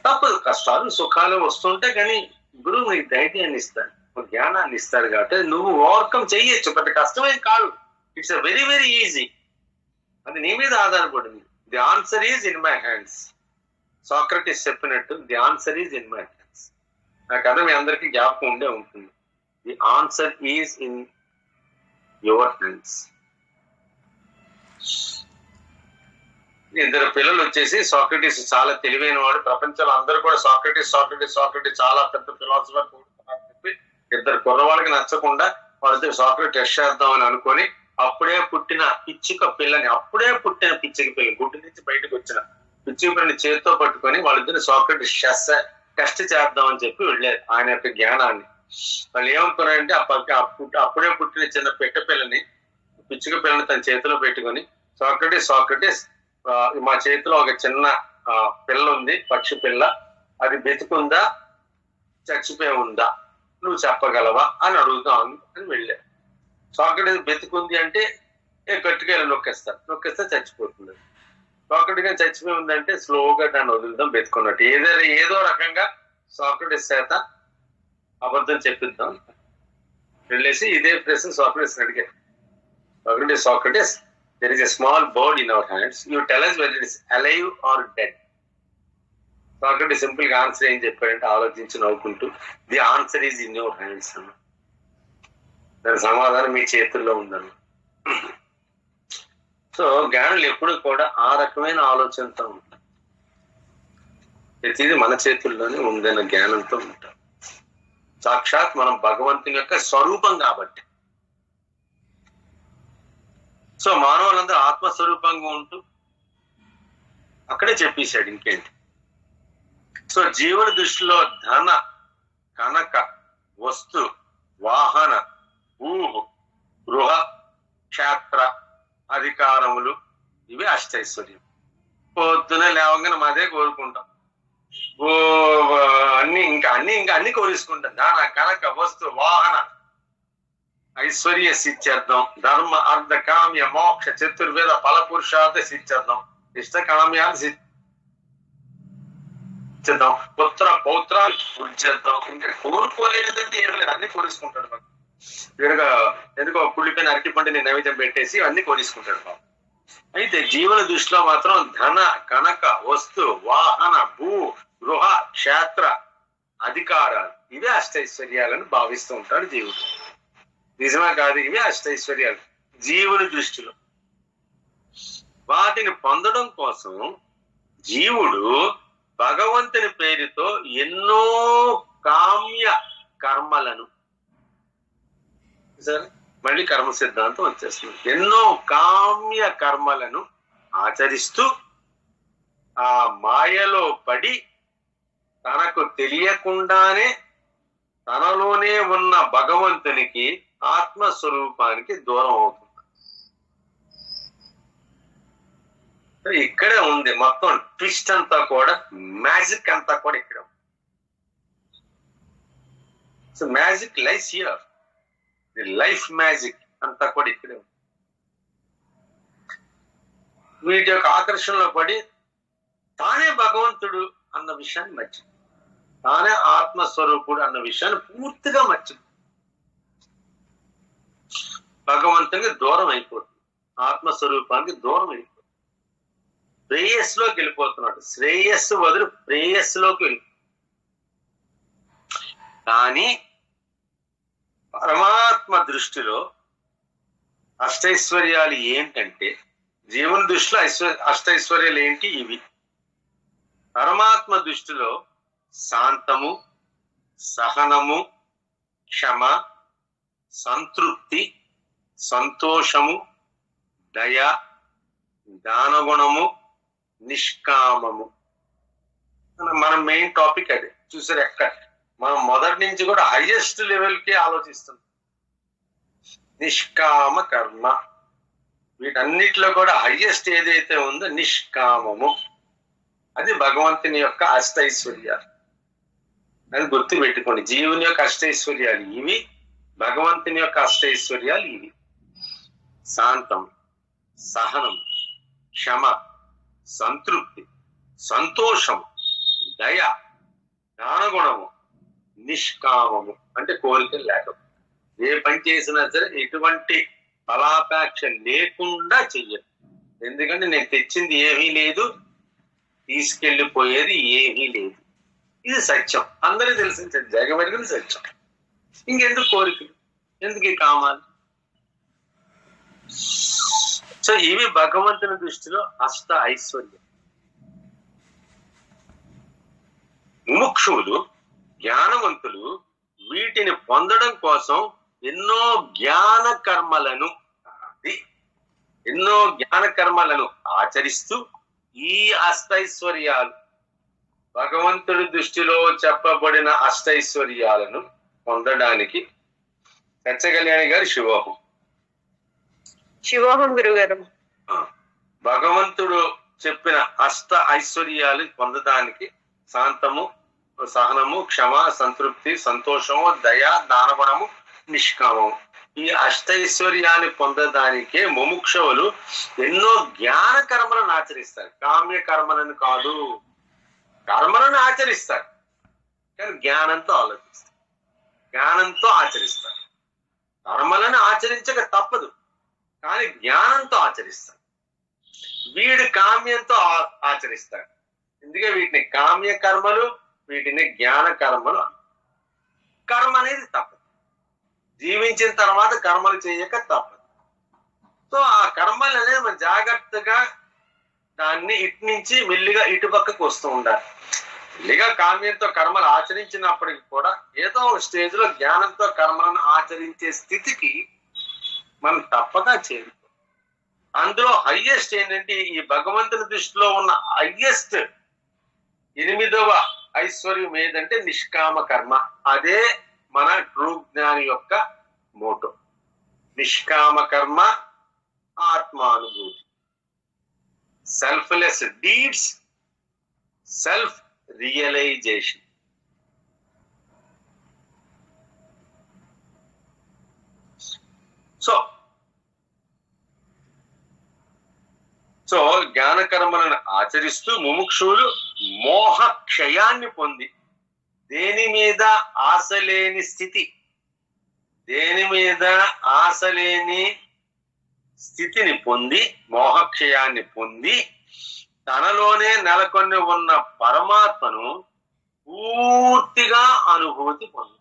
తప్పదు, కష్టాలు సుఖాలు వస్తుంటే, కానీ గురువు నీకు ధైర్యాన్ని ఇస్తాడు, జ్ఞానాన్ని ఇస్తాడు. కాబట్టి నువ్వు ఓవర్కమ్ చెయ్యొచ్చు, పెద్ద కష్టమేం కాదు. It's a very very easy. అది నీ మీద ఆధారపడింది. The answer is in my hands. Socrates చెప్పినట్టు the answer is in my hands. నా కథ మీ అందరికీ జ్ఞాపకం ఉండే ఉంటుంది. The answer is in your hands. ఇద్దరు పిల్లలు వచ్చేసి, సాక్రటీస్ చాలా తెలివైన వాడు, ప్రపంచంలో అందరూ కూడా సాక్రటీస్ సాక్రటీస్ సాక్రటీస్ చాలా పెద్ద ఫిలాసఫర్ చెప్పి ఇద్దరు కుర్రవాళ్ళకి నచ్చకుండా వాళ్ళిద్దరు సాక్రటీస్ చేద్దాం అని అనుకొని అప్పుడే పుట్టిన పిచ్చుక పిల్లని, గుడ్డు నుంచి బయటకు వచ్చిన పిచ్చుక పిల్లని చేతితో పట్టుకొని వాళ్ళిద్దరు సాక్రటీస్ టెస్ట్ చేద్దామని చెప్పి వెళ్ళారు ఆయన యొక్క జ్ఞానాన్ని. వాళ్ళు ఏమనుకున్నారంటే అప్పుడే పుట్టిన చిన్న పెట్ట పిల్లని, పిచ్చుక పిల్లని తన చేతిలో పెట్టుకొని, సాక్రటీస్ మా చేతిలో ఒక చిన్న పిల్ల ఉంది, పక్షి పిల్ల, అది బతికుందా చచ్చిపోయి ఉందా నువ్వు చెప్పగలవా అని అడుగుతాం అని వెళ్ళారు. సాక్రటీస్ బతికుంది అంటే గట్టిగా నొక్కేస్తే చచ్చిపోతుంది. సాక్రటీస్ చచ్చిపోయి ఉందంటే స్లోగా దాన్ని వదులుదాం బతుకున్నట్టు, ఏదో రకంగా సాక్రటీస్ చేత అబద్ధం చెప్పిద్దాం వెళ్ళేసి ఇదే ప్రశ్న సాక్రటీస్ అడిగారు. Socrates there is a small bird in our hands, you tell us whether it is alive or dead. Socrates simple గా ఆన్సర్ ఏం చెప్పారంటే ఆలోచించి నవ్వుకుంటూ, the answer is in your hands అన్న. దాని సమాధానం మీ చేతుల్లో ఉందన్న. సో జ్ఞానులు ఎప్పుడు కూడా ఆ రకమైన ఆలోచనతో ఉంటారు. ప్రతిదీ మన చేతుల్లోనే ఉందన్న జ్ఞానంతో ఉంటాం. సాక్షాత్ మనం భగవంతుని యొక్క స్వరూపం కాబట్టి. సో మానవులందరూ ఆత్మస్వరూపంగా ఉంటూ అక్కడే చెప్పేశాడు ఇంకేంటి. సో జీవుని దృష్టిలో ధన, కనక, వస్తు, వాహన, భూ, గృహ, క్షేత్ర, అధికారములు ఇవి అష్టైశ్వర్యం. పొద్దునే లేవగానే మాదే కోరుకుంటాం, అన్ని కోరేసుకుంటాం. ధన, కనక, వస్తు, వాహన, ఐశ్వర్య సిద్ధ్యర్థం, ధర్మ, అర్థ, కామ్య, మోక్ష, చతుర్వేద ఫల పురుషార్థ సిద్ధ్యర్థం, ఇష్ట కామ్యాలు సిద్ధిద్దాం, పుత్ర పౌత్ర వృద్ధ్యర్థం. ఇంకా కోరుకోలేదంటే ఏం లేదు, అన్ని కోరేసుకుంటాడు. ఎందుకో కుళ్ళిపోయిన అరటి పండుని నైవేద్యం పెట్టేసి అన్ని కోరేసుకుంటాడు బాబు. అయితే జీవన దృష్టిలో మాత్రం ధన, కనక, వస్తు, వాహన, భూ, గృహ, క్షేత్ర, అధికారాలు ఇవే అష్టైశ్వర్యాలను భావిస్తూ ఉంటాడు జీవుడు. నిజమా కాదు? ఇవే అష్టైశ్వర్యాలు జీవుని దృష్టిలో. వాటిని పొందడం కోసం జీవుడు భగవంతుని పేరుతో ఎన్నో కామ్య కర్మలను, సరే మళ్ళీ కర్మ సిద్ధాంతం వచ్చేస్తుంది, ఎన్నో కామ్య కర్మలను ఆచరిస్తూ ఆ మాయలో పడి తనకు తెలియకుండానే తనలోనే ఉన్న భగవంతునికి, ఆత్మస్వరూపానికి దూరం అవుతుంది. ఇక్కడే ఉంది మొత్తం ట్విస్ట్ అంతా కూడా, మ్యాజిక్ అంతా కూడా ఇక్కడ. So magic life here, the life magic అంతా కూడా ఇక్కడే ఉంది. వీటి యొక్క ఆకర్షణలో పడి తానే భగవంతుడు అన్న విషయాన్ని మర్చిపో, తానే ఆత్మస్వరూపుడు అన్న విషయాన్ని పూర్తిగా మర్చిపో, భగవంతునికి దూరం అయిపోతుంది, ఆత్మస్వరూపానికి దూరం అయిపోతుంది, ప్రేయస్సులోకి వెళ్ళిపోతున్నాడు. శ్రేయస్సు వదిలి ప్రేయస్సులోకి వెళ్ళి. కానీ పరమాత్మ దృష్టిలో అష్టైశ్వర్యాలు ఏంటంటే, జీవన దృష్టిలో అష్టైశ్వర్యాలు ఏంటి? ఇవి. పరమాత్మ దృష్టిలో శాంతము, సహనము, క్షమ, సంతృప్తి, సంతోషము, దయ, దానగుణము, నిష్కామము. మన మెయిన్ టాపిక్ అదే. చూసారు, మనం మొదటి నుంచి కూడా హైయెస్ట్ లెవెల్ కి ఆలోచిస్తున్నాం. నిష్కామ కర్మ, వీటన్నిటిలో కూడా హైయెస్ట్ ఏదైతే ఉందో నిష్కామము, అది భగవంతుని యొక్క అష్టైశ్వర్యాలు. అది గుర్తు పెట్టుకోండి. జీవుని యొక్క అష్టైశ్వర్యాలు ఇవి, భగవంతుని యొక్క అష్టైశ్వర్యాలు ఇవి. శాంతం, సహనం, క్షమ, సంతృప్తి, సంతోషం, దయ, జ్ఞానగుణము, నిష్కామము అంటే కోరికలు లేకపోతే. ఏ పని చేసినా సరే ఎటువంటి ఫలాపేక్ష లేకుండా చెయ్యదు. ఎందుకంటే నేను తెచ్చింది ఏమీ లేదు, తీసుకెళ్లిపోయేది ఏమీ లేదు. ఇది సత్యం, అందరికీ తెలిసిన జగమెరిగిన సత్యం. ఇంకెందుకు కోరికలు, ఎందుకు ఈ కామాలు? సో ఇవి భగవంతుని దృష్టిలో అష్ట ఐశ్వర్యం. ముముక్షువులు, జ్ఞానవంతులు వీటిని పొందడం కోసం ఎన్నో జ్ఞాన కర్మలను ఆచరిస్తూ ఈ అష్టైశ్వర్యాలు, భగవంతుడి దృష్టిలో చెప్పబడిన అష్టైశ్వర్యాలను పొందడానికి సత్యకళ్యాణి గారి శివోహం. శివోహం గురుగారు. భగవంతుడు చెప్పిన అష్ట ఐశ్వర్యాలు పొందడానికి శాంతము, సహనము, క్షమ, సంతృప్తి, సంతోషము, దయ, దానగుణము, నిష్కామము, ఈ అష్టైశ్వర్యాన్ని పొందడానికే ముముక్షవులు ఎన్నో జ్ఞాన కర్మలను ఆచరిస్తారు. కామ్య కర్మలను కాదు, కర్మలను ఆచరిస్తారు కానీ జ్ఞానంతో ఆలోచిస్తారు, జ్ఞానంతో ఆచరిస్తారు. కర్మలను ఆచరించక తప్పదు కానీ జ్ఞానంతో ఆచరిస్తారు. వీడు కామ్యంతో ఆచరిస్తాడు. ఎందుకే వీటిని కామ్య కర్మలు, వీటిని జ్ఞాన కర్మలు. కర్మ అనేది తప్పదు, జీవించిన తర్వాత కర్మలు చేయక తప్పదు. సో ఆ కర్మలు అనేది మనం జాగ్రత్తగా దాన్ని ఇటు నుంచి మెల్లిగా ఇటు పక్కకు వస్తూ ఉండాలి. మెల్లిగా కామ్యంతో కర్మలు ఆచరించినప్పటికీ కూడా ఏదో ఒక స్టేజ్ లో జ్ఞానంతో కర్మలను ఆచరించే స్థితికి మనం తప్పక చేరుతాం. అందులో హైయెస్ట్ ఏంటంటే ఈ భగవంతుని దృష్టిలో ఉన్న హైయెస్ట్ 8వ ఐశ్వర్యం ఏదంటే నిష్కామ కర్మ. అదే మన ట్రూ జ్ఞాని యొక్క మోటో. నిష్కామ కర్మ, ఆత్మానుభూతి, selfless deeds, self realisation. So జ్ఞాన కర్మలను ఆచరిస్తూ ముముక్షువులు మోహ క్షయాన్ని పొంది, దేని మీద ఆశ లేని స్థితి, దేని మీద ఆశ లేని స్థితిని పొంది, మోహక్షయాన్ని పొంది తనలోనే నెలకొని ఉన్న పరమాత్మను పూర్తిగా అనుభూతి పొంది.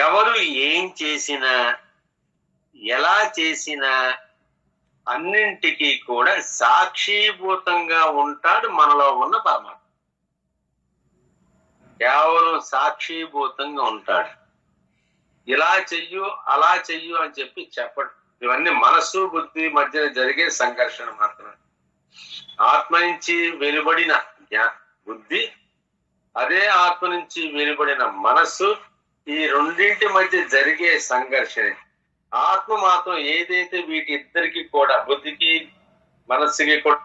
ఎవరు ఏం చేసినా, ఎలా చేసినా అన్నింటికీ కూడా సాక్షిభూతంగా ఉంటాడు మనలో ఉన్న పరమాత్మ. కేవలం సాక్షిభూతంగా ఉంటాడు. ఇలా చెయ్యు, అలా చెయ్యు అని చెప్పి చెప్పడు. ఇవన్నీ మనస్సు బుద్ధి మధ్య జరిగే సంఘర్షణ మాత్రమే. ఆత్మ నుంచి వెలువడిన బుద్ధి, అదే ఆత్మ నుంచి వెలువడిన మనస్సు, ఈ రెండింటి మధ్య జరిగే సంఘర్షణ. ఆత్మ మాత్రం ఏదైతే వీటి ఇద్దరికి కూడా, బుద్ధికి మనస్సుకి కూడా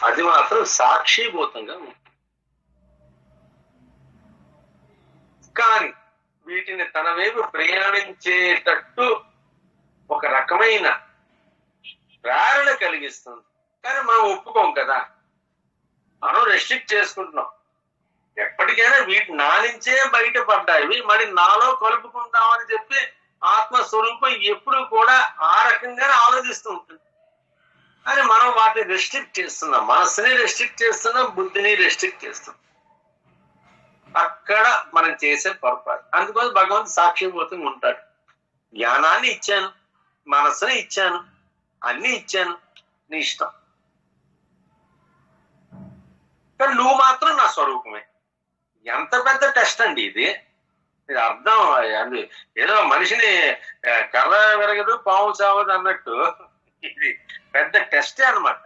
అది మాత్రం సాక్షిభూతంగా ఉంటుంది. కానీ వీటిని తన వైపు ప్రయాణించేటట్టు ఒక రకమైన ప్రేరణ కలిగిస్తుంది. కానీ మనం ఒప్పుకోం కదా, మనం రెస్ట్రిక్ట్ చేసుకుంటున్నాం. ఎప్పటికైనా వీటి నా నుంచే బయటపడ్డాయి, మరి నాలో కలుపుకుందామని చెప్పి ఆత్మస్వరూపం ఎప్పుడు కూడా ఆ రకంగానే ఆలోచిస్తూ ఉంటుంది. కానీ మనం వాటిని రెస్ట్రిక్ట్ చేస్తున్నాం, మనస్సుని రెస్ట్రిక్ట్ చేస్తున్నాం, బుద్ధిని రెస్ట్రిక్ట్ చేస్తున్నాం. అక్కడ మనం చేసే పొరపాటు. అందుకోసం భగవంతుడు సాక్షిభూతంగా ఉంటాడు. జ్ఞానాన్ని ఇచ్చాను, మనస్సుని ఇచ్చాను, అన్ని ఇచ్చాను, నీ ఇష్టం. కానీ నువ్వు మాత్రం నా స్వరూపమే. ఎంత పెద్ద టెస్ట్ అండి ఇది. ఇది అర్థం, ఏదో మనిషిని కర్ర విరగదు పాము చావదు అన్నట్టు ఇది పెద్ద టెస్టే అన్నమాట.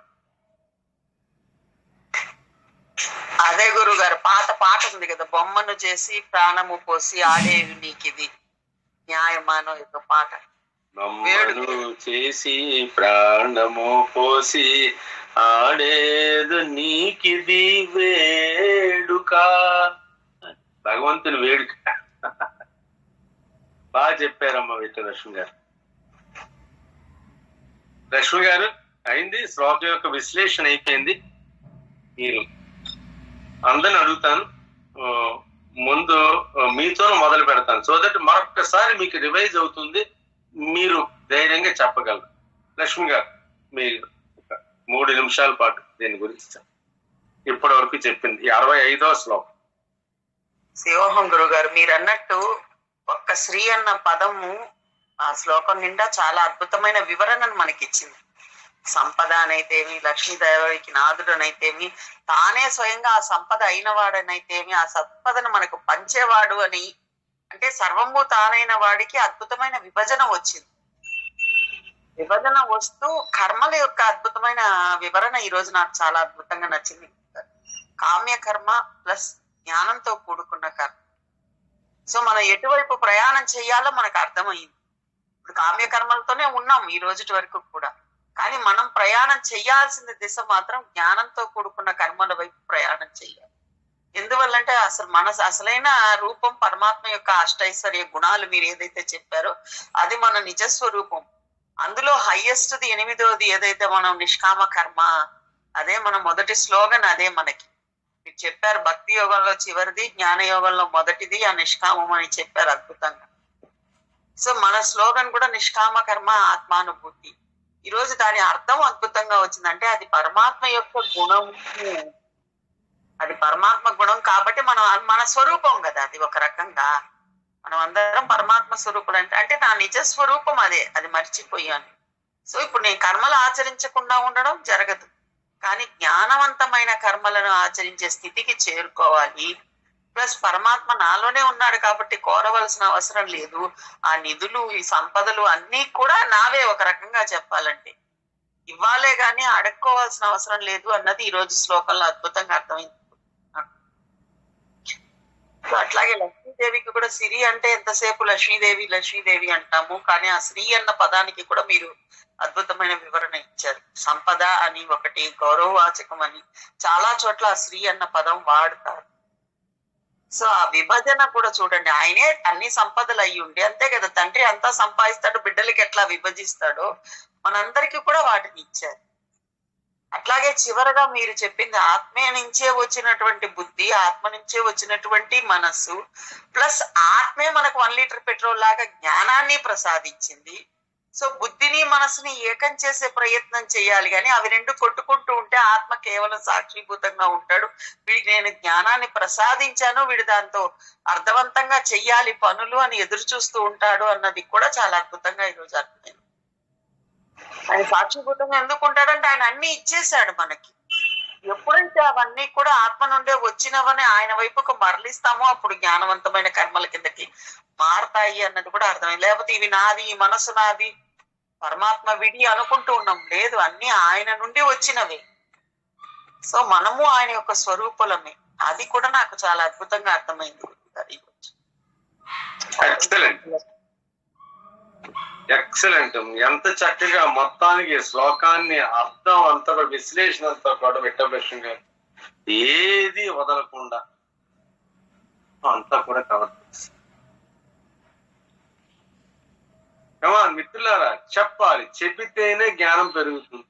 అదే గురువు గారు పాత పాట ఉంది కదా, బొమ్మను చేసి ప్రాణము పోసి ఆడేవి నీకిది న్యాయమానో యొక్క పాట. బొమ్మను చేసి ప్రాణము పోసి ఆడేదు నీకిది వేడుక, భగవంతుని వేడుక. బాగా చెప్పారమ్మా విజయలక్ష్మి గారు. లక్ష్మి గారు అయింది, శ్లోకం యొక్క విశ్లేషణ అయిపోయింది. మీరు అందరిని అడుగుతాను, ముందు మీతో మొదలు పెడతాను, సో దట్ మరొక్కసారి మీకు రివైజ్ అవుతుంది, మీరు ధైర్యంగా చెప్పగలరు. లక్ష్మి గారు మీరు 3 నిమిషాల పాటు దీని గురించి ఇప్పటి వరకు చెప్పింది 65వ శ్లోకం. శివోహం గురువు గారు, మీరు అన్నట్టు ఒక్క శ్రీ అన్న పదము ఆ శ్లోకం నిండా చాలా అద్భుతమైన వివరణను మనకిచ్చింది. సంపద అనైతేమి, లక్ష్మీదేవికి నాదుడు అనైతేమి, తానే స్వయంగా ఆ సంపద అయిన వాడనైతేమి, ఆ సంపదను మనకు పంచేవాడు అని, అంటే సర్వము తానైన వాడికి అద్భుతమైన విభజన వచ్చింది. విభజన వస్తూ కర్మల యొక్క అద్భుతమైన వివరణ ఈ రోజు నాకు చాలా అద్భుతంగా నచ్చింది. కామ్య కర్మ ప్లస్ జ్ఞానంతో కూడుకున్న కర్మ. సో మనం ఎటువైపు ప్రయాణం చేయాలో మనకు అర్థమైంది. ఇప్పుడు కామ్య కర్మలతోనే ఉన్నాం ఈ రోజు వరకు కూడా, కానీ మనం ప్రయాణం చేయాల్సిన దిశ మాత్రం జ్ఞానంతో కూడుకున్న కర్మల వైపు ప్రయాణం చేయాలి. ఎందువల్లంటే అసలు మన అసలైన రూపం పరమాత్మ యొక్క అష్టైశ్వర్య గుణాలు మీరు ఏదైతే చెప్పారో అది మన నిజస్వరూపం. అందులో హైయెస్ట్ది 8వది ఏదైతే మనం నిష్కామ కర్మ, అదే మన మొదటి స్లోగన్, అదే మనకి మీరు చెప్పారు. భక్తి యోగంలో చివరిది, జ్ఞాన యోగంలో మొదటిది ఆ నిష్కామం అని చెప్పారు అద్భుతంగా. సో మన స్లోగన్ కూడా నిష్కామ కర్మ ఆత్మానుభూతి. ఈ రోజు దాని అర్థం అద్భుతంగా వచ్చిందంటే అది పరమాత్మ యొక్క గుణము, అది పరమాత్మ గుణం కాబట్టి మన స్వరూపం కదా అది. ఒక రకంగా మనం అందరం పరమాత్మ స్వరూపులు అంటే నా నిజ స్వరూపం అదే, అది మర్చిపోయాను. సో ఇప్పుడు నేను కర్మలు ఆచరించకుండా ఉండడం జరగదు, కానీ జ్ఞానవంతమైన కర్మలను ఆచరించే స్థితికి చేరుకోవాలి. ప్లస్ పరమాత్మ నాలోనే ఉన్నాడు కాబట్టి కోరవలసిన అవసరం లేదు. ఆ నిధులు, ఈ సంపదలు అన్నీ కూడా నావే ఒక రకంగా చెప్పాలంటే, ఇవ్వాలే గాని అడుక్కోవాల్సిన అవసరం లేదు అన్నది ఈ రోజు శ్లోకంలో అద్భుతంగా అర్థమైంది. అట్లాగే లక్ష్మీదేవికి కూడా సిరి అంటే ఎంతసేపు లక్ష్మీదేవి లక్ష్మీదేవి అంటాము, కానీ ఆ శ్రీ అన్న పదానికి కూడా మీరు అద్భుతమైన వివరణ ఇచ్చారు. సంపద అని ఒకటి, గౌరవవాచకం అని, చాలా చోట్ల ఆ శ్రీ అన్న పదం వాడతారు. సో ఆ విభజన కూడా చూడండి, ఆయనే అన్ని సంపదలు అయ్యి ఉండి, అంతే కదా తండ్రి అంతా సంపాదిస్తాడు, బిడ్డలకి ఎట్లా విభజిస్తాడో మనందరికీ కూడా వాటిని ఇచ్చారు. అట్లాగే చివరగా మీరు చెప్పింది ఆత్మే నుంచే వచ్చినటువంటి బుద్ధి, ఆత్మ నుంచే వచ్చినటువంటి మనస్సు, ప్లస్ ఆత్మే మనకు 1 లీటర్ పెట్రోల్ లాగా జ్ఞానాన్ని ప్రసాదించింది. సో బుద్ధిని మనసుని ఏకం చేసే ప్రయత్నం చేయాలి, కానీ అవి రెండు కొట్టుకుంటూ ఉంటే ఆత్మ కేవలం సాక్షిభూతంగా ఉంటాడు. వీడికి నేను జ్ఞానాన్ని ప్రసాదించాను, వీడు దాంతో అర్థవంతంగా చెయ్యాలి పనులు అని ఎదురు చూస్తూ ఉంటాడు అన్నది కూడా చాలా అద్భుతంగా ఈరోజు అర్థమైంది. ఆయన సాక్షిభూతంగా ఎందుకు ఉంటాడంటే ఆయన అన్ని ఇచ్చేసాడు మనకి. ఎప్పుడైతే అవన్నీ కూడా ఆత్మ నుండే వచ్చినవని ఆయన వైపుకు మరలిస్తామో అప్పుడు జ్ఞానవంతమైన కర్మల కిందకి మారతాయి అన్నది కూడా అర్థమైంది. లేకపోతే ఇవి నాది, ఈ మనసు నాది, పరమాత్మ విడి అనుకుంటూ ఉన్నాం. లేదు, అన్ని ఆయన నుండి వచ్చినవే. సో మనము ఆయన యొక్క స్వరూపులమే. అది కూడా నాకు చాలా అద్భుతంగా అర్థమైంది. ఎక్సలెంట్. ఎంత చక్కగా మొత్తానికి శ్లోకాన్ని అర్థం అంతా కూడా విశ్లేషణ అంతా కూడా విఠలకృష్ణ గారు ఏది వదలకుండా అంతా కూడా కవర్ చేస్తారు. మిత్రులారా, చెప్పాలి, చెప్పితేనే జ్ఞానం పెరుగుతుంది.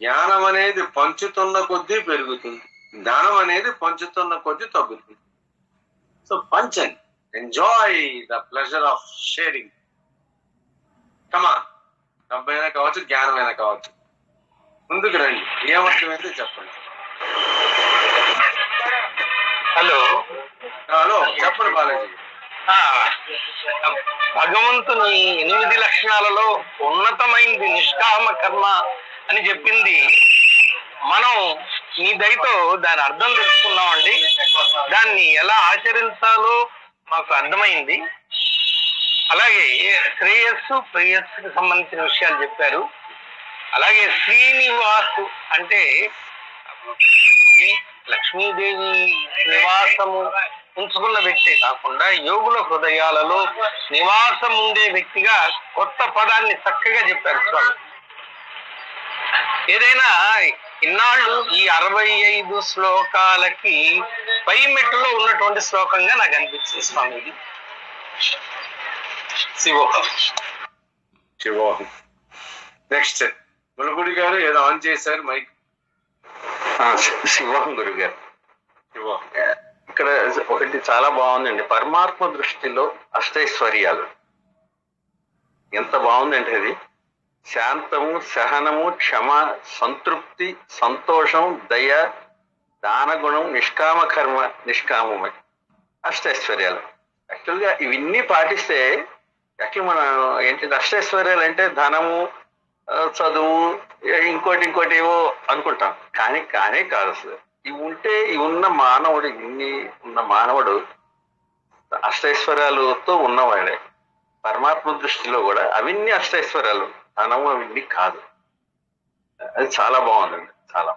జ్ఞానం అనేది పంచుతున్న కొద్దీ పెరుగుతుంది, జ్ఞానం అనేది పంచుతున్న కొద్దీ తగ్గుతుంది. సో పంచండి, enjoy the pleasure of sharing. Comma, డబ్బైనా కావచ్చు, జ్ఞానమైనా కావచ్చు, ముందుకు రండి. ఏమర్థమైతే చెప్పండి. హలో హలో, చెప్పండి బాలాజీ. భగవంతుని 8 లక్షణాలలో ఉన్నతమైంది నిష్కామ కర్మ అని చెప్పింది. మనం మీ దయతో దాని అర్థం తెలుసుకున్నామండి. దాన్ని ఎలా ఆచరించాలో మాకు అర్థమైంది. అలాగే శ్రేయస్సు ప్రేయస్సుకి సంబంధించిన విషయాలు చెప్పారు. అలాగే శ్రీనివాసు అంటే లక్ష్మీదేవి నివాసము ఉంచుకున్న వ్యక్తే కాకుండా యోగుల హృదయాలలో నివాసం ఉండే వ్యక్తిగా కొత్త పదాన్ని చక్కగా చెప్పారు స్వామి. ఏదైనా ఇన్నాళ్ళు ఈ 65 శ్లోకాలకి పై మెట్టులో ఉన్నటువంటి శ్లోకంగా నాకు అనిపించింది స్వామి ఇది. శివోహం. నెక్స్ట్ ములుగుడి గారు ఏదో ఆన్ చేశారు మైక్. శివోహం గురుగారు. ఇక్కడ ఒకటి చాలా బాగుందండి, పరమాత్మ దృష్టిలో అష్టైశ్వర్యాలు. ఎంత బాగుందంటే అది శాంతము, సహనము, క్షమ, సంతృప్తి, సంతోషం, దయ, దానగుణం, నిష్కామ కర్మ, నిష్కామమై అష్టైశ్వర్యాలు. యాక్చువల్గా ఇవన్నీ పాటిస్తే యాక్చువల్ మన ఏంటి అష్టైశ్వర్యాలు అంటే ధనము, చదువు, ఇంకోటి ఏవో అనుకుంటాం. కానీ కాదు అసలు. ఇవి ఉన్న మానవుడు, ఇన్ని ఉన్న మానవుడు అష్టైశ్వర్యాలతో ఉన్నవాడే. పరమాత్మ దృష్టిలో కూడా అవన్నీ అష్టైశ్వర్యాలు, ధనము అవన్నీ కాదు. అది చాలా బాగుందండి, చాలా.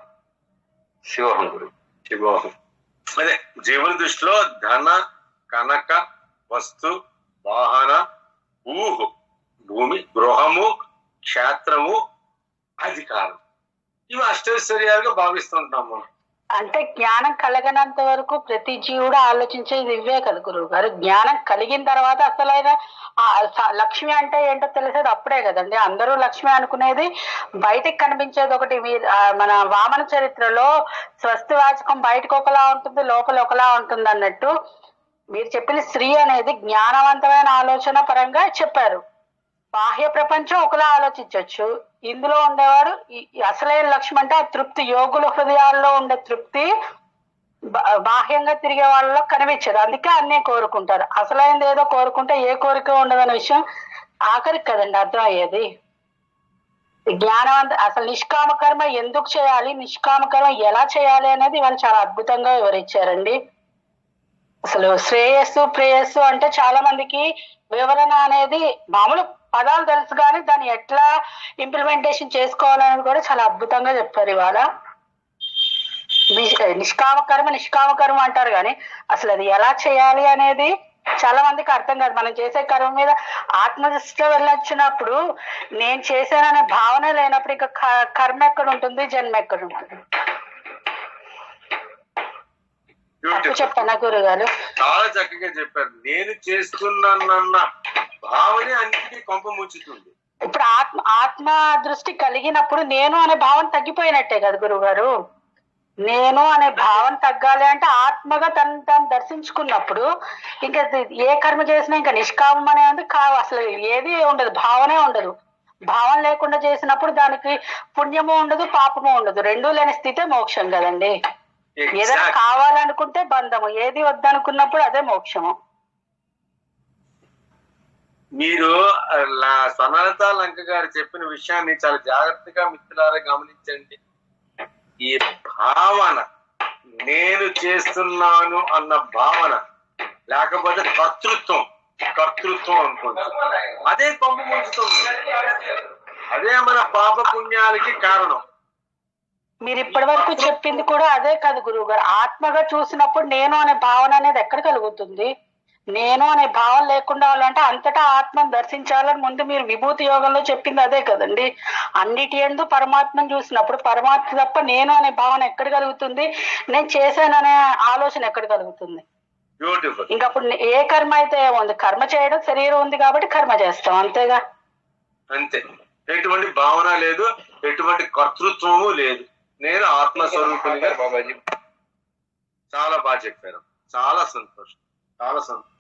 శివోహం గురు. శివోహం అదే జీవుల దృష్టిలో ధన, కనక, వస్తు, వాహన, భూమి, గృహము, క్షేత్రము, అధికారం, ఇవి అష్టైశ్వర్యాలుగా భావిస్తుంటాం మనం. అంటే జ్ఞానం కలగనంత వరకు ప్రతి జీవుడు ఆలోచించేది ఇవే కదా గురువు గారు. జ్ఞానం కలిగిన తర్వాత అసలైన లక్ష్మి అంటే ఏంటో తెలిసేది అప్పుడే కదండి. అందరూ లక్ష్మి అనుకునేది బయటికి కనిపించేది ఒకటి. మన వామన చరిత్రలో స్వస్తి వాచకం బయటకు ఒకలా ఉంటుంది, లోపల ఒకలా ఉంటుంది అన్నట్టు మీరు చెప్పిన స్త్రీ అనేది జ్ఞానవంతమైన ఆలోచన పరంగా చెప్పారు. బాహ్య ప్రపంచం ఒకలా ఆలోచించవచ్చు, ఇందులో ఉండేవాడు అసలైన లక్ష్యం అంటే ఆ తృప్తి, యోగుల హృదయాల్లో ఉండే తృప్తి బాహ్యంగా తిరిగే వాళ్ళలో కనిపించదు. అందుకే అన్నీ కోరుకుంటారు. అసలైనది ఏదో కోరుకుంటే ఏ కోరిక ఉండదనే విషయం ఆఖరికి కదండి అర్థమయ్యేది. జ్ఞానవంత అసలు నిష్కామ కర్మ ఎందుకు చేయాలి, నిష్కామ కర్మ ఎలా చేయాలి అనేది వాళ్ళు చాలా అద్భుతంగా వివరించారండి. అసలు శ్రేయస్సు ప్రేయస్సు అంటే చాలా మందికి వివరణ అనేది మామూలు పదాలు తెలుసు, కానీ దాన్ని ఎట్లా ఇంప్లిమెంటేషన్ చేసుకోవాలనేది కూడా చాలా అద్భుతంగా చెప్పారు ఇవాళ. నిష్కామ కర్మ అంటారు, కానీ అసలు అది ఎలా చేయాలి అనేది చాలా మందికి అర్థం కాదు. మనం చేసే కర్మ మీద ఆత్మదృష్టిలో వెళ్ళొచ్చినప్పుడు నేను చేశాననే భావన లేనప్పుడు ఇంకా కర్మ ఎక్కడ ఉంటుంది, జన్మ ఎక్కడ ఉంటుంది? చెప్పానా గురుగారు? చాలా చక్కగా చెప్పారు. నేను చేస్తున్నానన్న భావనే అన్నిటికీ కొంప ముంచుతుంది. ఇప్పుడు ఆత్మ దృష్టి కలిగినప్పుడు నేను అనే భావన తగ్గిపోయినట్టే కదా గురుగారు. నేను అనే భావన తగ్గాలి అంటే ఆత్మగా తను దర్శించుకున్నప్పుడు ఇంకా ఏ కర్మ చేసినా ఇంకా నిష్కామం అనేది అసలు ఏది ఉండదు, భావనే ఉండదు. భావన లేకుండా చేసినప్పుడు దానికి పుణ్యము ఉండదు, పాపము ఉండదు. రెండూ లేని స్థితే మోక్షం కదండి. ఏదైనా కావాలనుకుంటే బంధము, ఏది వద్దనుకున్నప్పుడు అదే మోక్షము. మీరు స్వర్ణలతా లంక గారు చెప్పిన విషయాన్ని చాలా జాగ్రత్తగా మిత్రులారా గమనించండి. ఈ భావన, నేను చేస్తున్నాను అన్న భావన, లేకపోతే కర్తృత్వం అనుకుంటా, అదే కొంప ముంచుతుంది. అదే మన పాప పుణ్యాలకి కారణం. మీరు ఇప్పటి వరకు చెప్పింది కూడా అదే కదా గురువు గారు. ఆత్మగా చూసినప్పుడు నేను అనే భావన అనేది ఎక్కడ కలుగుతుంది? నేను అనే భావన లేకుండా వాళ్ళంటే అంతటా ఆత్మను దర్శించాలని ముందు మీరు విభూతి యోగంలో చెప్పింది అదే కదండి. అన్నిటి యందు పరమాత్మను చూసినప్పుడు పరమాత్మ తప్ప నేను అనే భావన ఎక్కడ కలుగుతుంది? నేను చేశాననే ఆలోచన ఎక్కడ కలుగుతుంది? ఇంకప్పుడు ఏ కర్మ అయితే ఏముంది, కర్మ చేయడం శరీరం ఉంది కాబట్టి కర్మ చేస్తాం, అంతేగా. అంతే, ఎటువంటి భావన లేదు, ఎటువంటి కర్తృత్వము లేదు. నేను ఆత్మస్వరూపునిగా బాబాజీ చాలా బాగా చెప్పారు. చాలా సంతోషం, చాలా సంతోషం.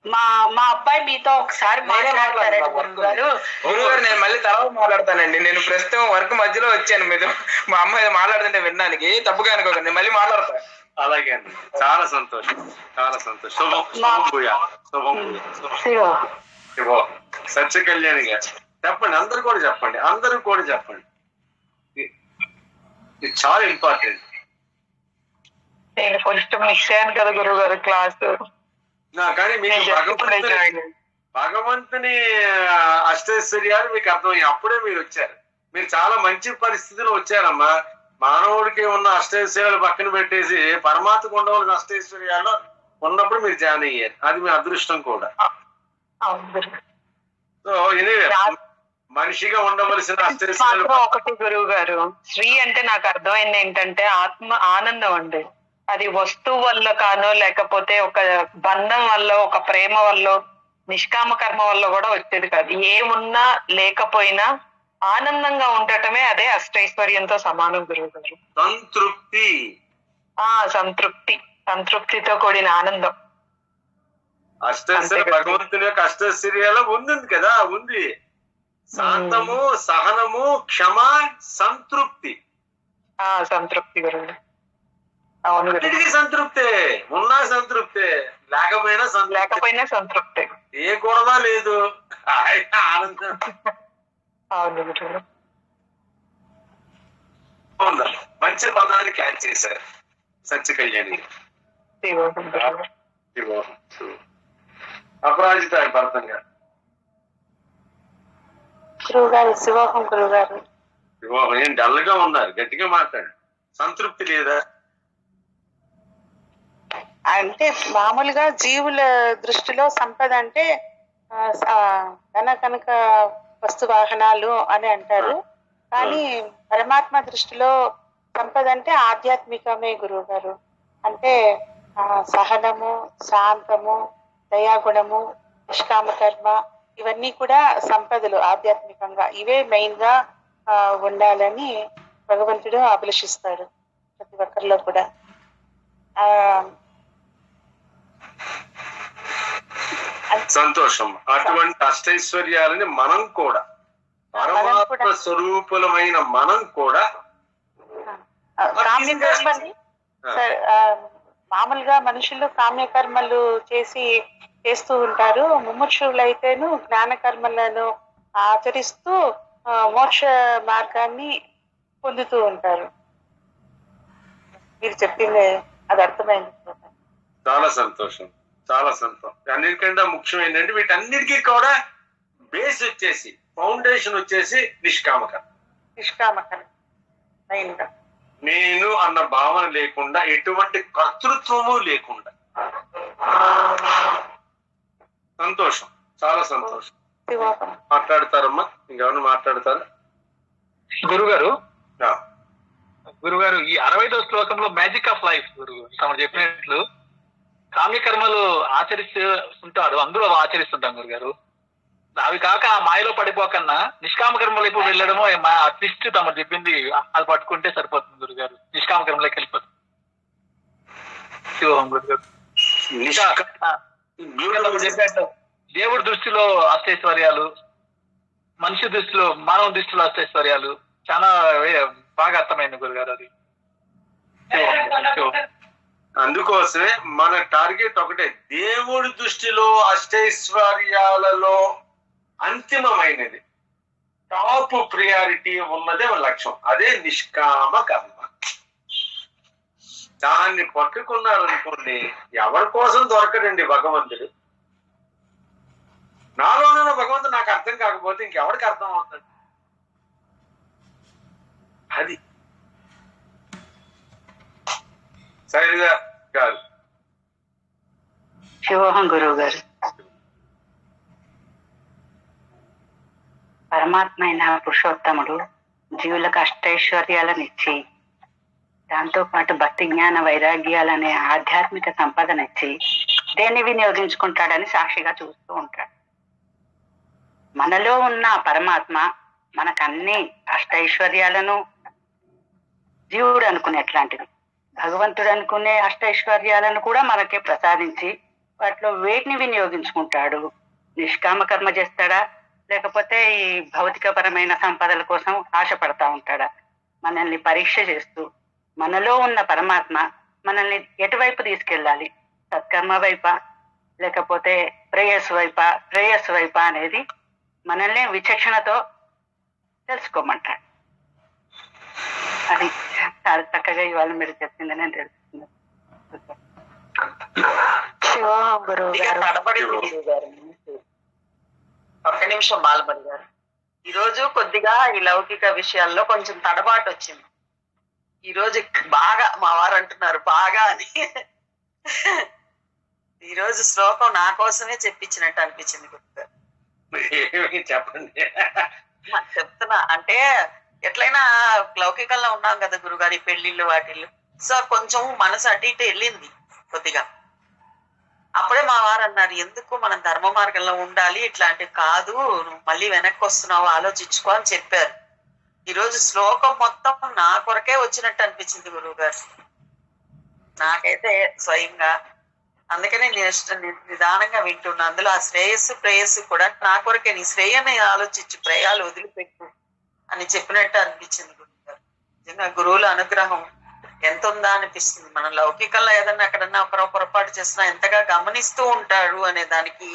మా అబ్బాయి మీతో ఒకసారి మాట్లాడతారు గురుగారు. నేను మళ్ళీ తర్వాత మాట్లాడతానండి. నేను ప్రస్తుతం వర్క్ మధ్యలో వచ్చాను, మీరు మా అమ్మాయి మాట్లాడుతుంటే వినడానికి. తప్పుగా అనుకోకండి, మళ్ళీ మాట్లాడతా. అలాగే అండి, చాలా సంతోషం, చాలా సంతోషం. సత్య కళ్యాణి గారు చెప్పండి, అందరు కూడా చెప్పండి. ఇది చాలా ఇంపార్టెంట్. నేను కొంచెం మిస్ అయ్యాను కదా గురువు గారు క్లాసు. కానీ మీకు భగవంతుని అష్టైశ్వర్యాలు మీకు అర్థమయ్యాయి. అప్పుడే మీరు వచ్చారు. మీరు చాలా మంచి పరిస్థితిలో వచ్చారమ్మా. మానవుడికి ఉన్న అష్టైశ్వర్యాలు పక్కన పెట్టేసి పరమాత్మకు ఉండవలసిన అష్టైశ్వర్యాలు ఉన్నప్పుడు మీరు జాయిన్ అయ్యారు. అది మీ అదృష్టం కూడా. అవును గురువు. సో ఎనీవే మనిషిగా ఉండవలసిన అష్టైశ్వర్యాలు మాత్రం ఒకటి గురువు గారు, శ్రీ అంటే నాకు అర్థమైంది ఏంటంటే ఆత్మ ఆనందం అండి. అది వస్తువు వల్ల కానో లేకపోతే ఒక బంధం వల్ల, ఒక ప్రేమ వల్ల, నిష్కామ కర్మ వల్ల కూడా వచ్చేది కాదు. ఏమున్నా లేకపోయినా ఆనందంగా ఉండటమే అదే అష్టైశ్వర్యంతో సమానం గురువు గారు. సంతృప్తి. సంతృప్తి, సంతృప్తితో కూడిన ఆనందం. అష్టైశ్వర్య భగవంతుని యొక్క అష్టైశ్వర్యాలు ఉంది కదా, ఉంది. శాంతము, సహనము, క్షమ, సంతృప్తి. సంతృప్తి గురువు. అవును గురువు. సంతృప్తే, ఉన్నా సంతృప్తే, లేకపోయినా సంతృప్తే. ఏ గొడవ లేదు, ఆనందం. అవును గురువు. మంచి పదాన్ని క్యాచ్ చేశారు సత్య కళ్యాణి. అపరాజిత భరతం గారు. గురువు గారు శివోహం గురువు గారు. వివాహం ఏం డల్ గా ఉన్నారు, గట్టిగా మాట్లాడు. సంతృప్తి లేదా? అంటే మామూలుగా జీవుల దృష్టిలో సంపద అంటే కనుక వస్తు వాహనాలు అని అంటారు. కానీ పరమాత్మ దృష్టిలో సంపద అంటే ఆధ్యాత్మికమే గురువు గారు. అంటే సహనము, శాంతము, దయాగుణము, నిష్కామ కర్మ, ఇవన్నీ కూడా సంపదలు ఆధ్యాత్మికంగా. ఇవే మెయిన్ గా ఉండాలని భగవంతుడు అభిలషిస్తాడు ప్రతి ఒక్కరిలో కూడా. సంతోషం. అటువంటి అష్టైశ్వర్యాలని మనం కూడా, పరమాత్మ స్వరూపులమైన మనం కూడా మామూలుగా మనుషులు కామ్యకర్మలు చేస్తూ ఉంటారు. ముముక్షువులైతేను జ్ఞాన కర్మలను ఆచరిస్తూ మోక్ష మార్గాన్ని పొందుతూ ఉంటారు. మీరు చెప్పింది అది అర్థమైంది. చాలా సంతోషం, చాలా సంతోషం. అన్నిటికంటే ముఖ్యం ఏంటంటే వీటన్నిటికీ కూడా బేస్ వచ్చేసి, ఫౌండేషన్ వచ్చేసి నిష్కామకర్మ. నేను అన్న భావన లేకుండా, ఎటువంటి కర్తృత్వము లేకుండా. సంతోషం, చాలా సంతోషం. మాట్లాడతారమ్మా, ఇంకెవరు మాట్లాడతారు? గురుగారు, గురుగారు, ఈ 65వ శ్లోకంలో మ్యాజిక్ ఆఫ్ లైఫ్ గురువు తమరు చెప్పినట్లు కామ్యకర్మలు ఆచరిస్తుంటారు, అందరూ ఆచరిస్తుంటాం గురుగారు. అవి కాక ఆ మాయలో పడిపోకన్నా నిష్కామ కర్మలు ఇప్పుడు వెళ్ళడము ట్విస్ట్ తమరు చెప్పింది అది పట్టుకుంటే సరిపోతుంది గురుగారు. నిష్కామ కర్మలోకి వెళ్ళిపోతుంది. శివోహం గురుగారు. దేవుడి దృష్టిలో అష్టైశ్వర్యాలు, మనిషి దృష్టిలో, మానవ దృష్టిలో అష్టైశ్వర్యాలు చాలా బాగా అర్థమైంది గురుగారు. అది అందుకోసమే మన టార్గెట్ ఒకటే, దేవుడి దృష్టిలో అష్టైశ్వర్యాలలో అంతిమమైనది, టాప్ ప్రియారిటీ ఉన్నదే లక్ష్యం, అదే నిష్కామ కర్మ. దాన్ని పట్టుకున్నారనుకోండి, ఎవరి కోసం దొరకడండి భగవంతుడు. నాలోనూ భగవంతుడు నాకు అర్థం కాకపోతే ఇంకెవరికి అర్థం అవుతుంది? అది శైలజ గారు. శివోహం గురువు గారు. పరమాత్మ అయిన పురుషోత్తముడు జీవులకు అష్టైశ్వర్యాలను ఇచ్చి, దాంతో పాటు భక్తి జ్ఞాన వైరాగ్యాలనే ఆధ్యాత్మిక సంపదనిచ్చి దేన్ని వినియోగించుకుంటాడని సాక్షిగా చూస్తూ ఉంటాడు. మనలో ఉన్న పరమాత్మ మనకన్ని అష్టైశ్వర్యాలను జీవుడు అనుకునేట్లాంటివి, భగవంతుడు అనుకునే అష్టైశ్వర్యాలను కూడా మనకే ప్రసాదించి వాటిలో వేటిని వినియోగించుకుంటాడు? నిష్కామ కర్మ చేస్తాడా, లేకపోతే ఈ భౌతికపరమైన సంపదల కోసం ఆశపడతా ఉంటాడా? మనల్ని పరీక్ష చేస్తూ మనలో ఉన్న పరమాత్మ మనల్ని ఎటువైపు తీసుకెళ్ళాలి, సత్కర్మ వైపా లేకపోతే ప్రేయస్సు వైపా అనేది మనల్ని విచక్షణతో తెలుసుకోమంటాడు. అది చాలా చక్కగా ఇవాళ మీరు చెప్పింది నేను తెలుసుకున్నాను. ఒక్క నిమిషం బాలబడి గారు, ఈరోజు కొద్దిగా ఈ లౌకిక విషయాల్లో కొంచెం తడబాటు వచ్చింది. ఈరోజు బాగా మా వారు అంటున్నారు బాగా అని. ఈరోజు శ్లోకం నా కోసమే చెప్పించినట్టు అనిపించింది గురుగారు. చెప్పండి. చెప్తున్నా అంటే ఎట్లయినా లౌకికంలో ఉన్నాం కదా గురుగారు, ఈ పెళ్లిళ్ళు వాటిళ్ళు. సో కొంచెం మనసు అటు ఇటు వెళ్ళింది కొద్దిగా. అప్పుడే మా వారు అన్నారు, ఎందుకు మనం ధర్మ మార్గంలో ఉండాలి, ఇట్లాంటివి కాదు, నువ్వు మళ్ళీ వెనక్కి వస్తున్నావు, ఆలోచించుకో అని చెప్పారు. ఈరోజు శ్లోకం మొత్తం నా కొరకే వచ్చినట్టు అనిపించింది గురువు గారు నాకైతే స్వయంగా. అందుకనే నేను నిదానంగా వింటున్నా. అందులో ఆ శ్రేయస్సు ప్రేయస్సు కూడా నా కొరకే, నీ శ్రేయని ఆలోచించు, ప్రయాలు వదిలిపెట్టు అని చెప్పినట్టు అనిపించింది గురువు గారు. నిజంగా గురువుల అనుగ్రహం ఎంత ఉందా అనిపిస్తుంది. మనం లౌకికంలో ఏదన్నా ఎక్కడన్నా ఒకరో పొరపాటు చేసినా ఎంతగా గమనిస్తూ ఉంటాడు అనే దానికి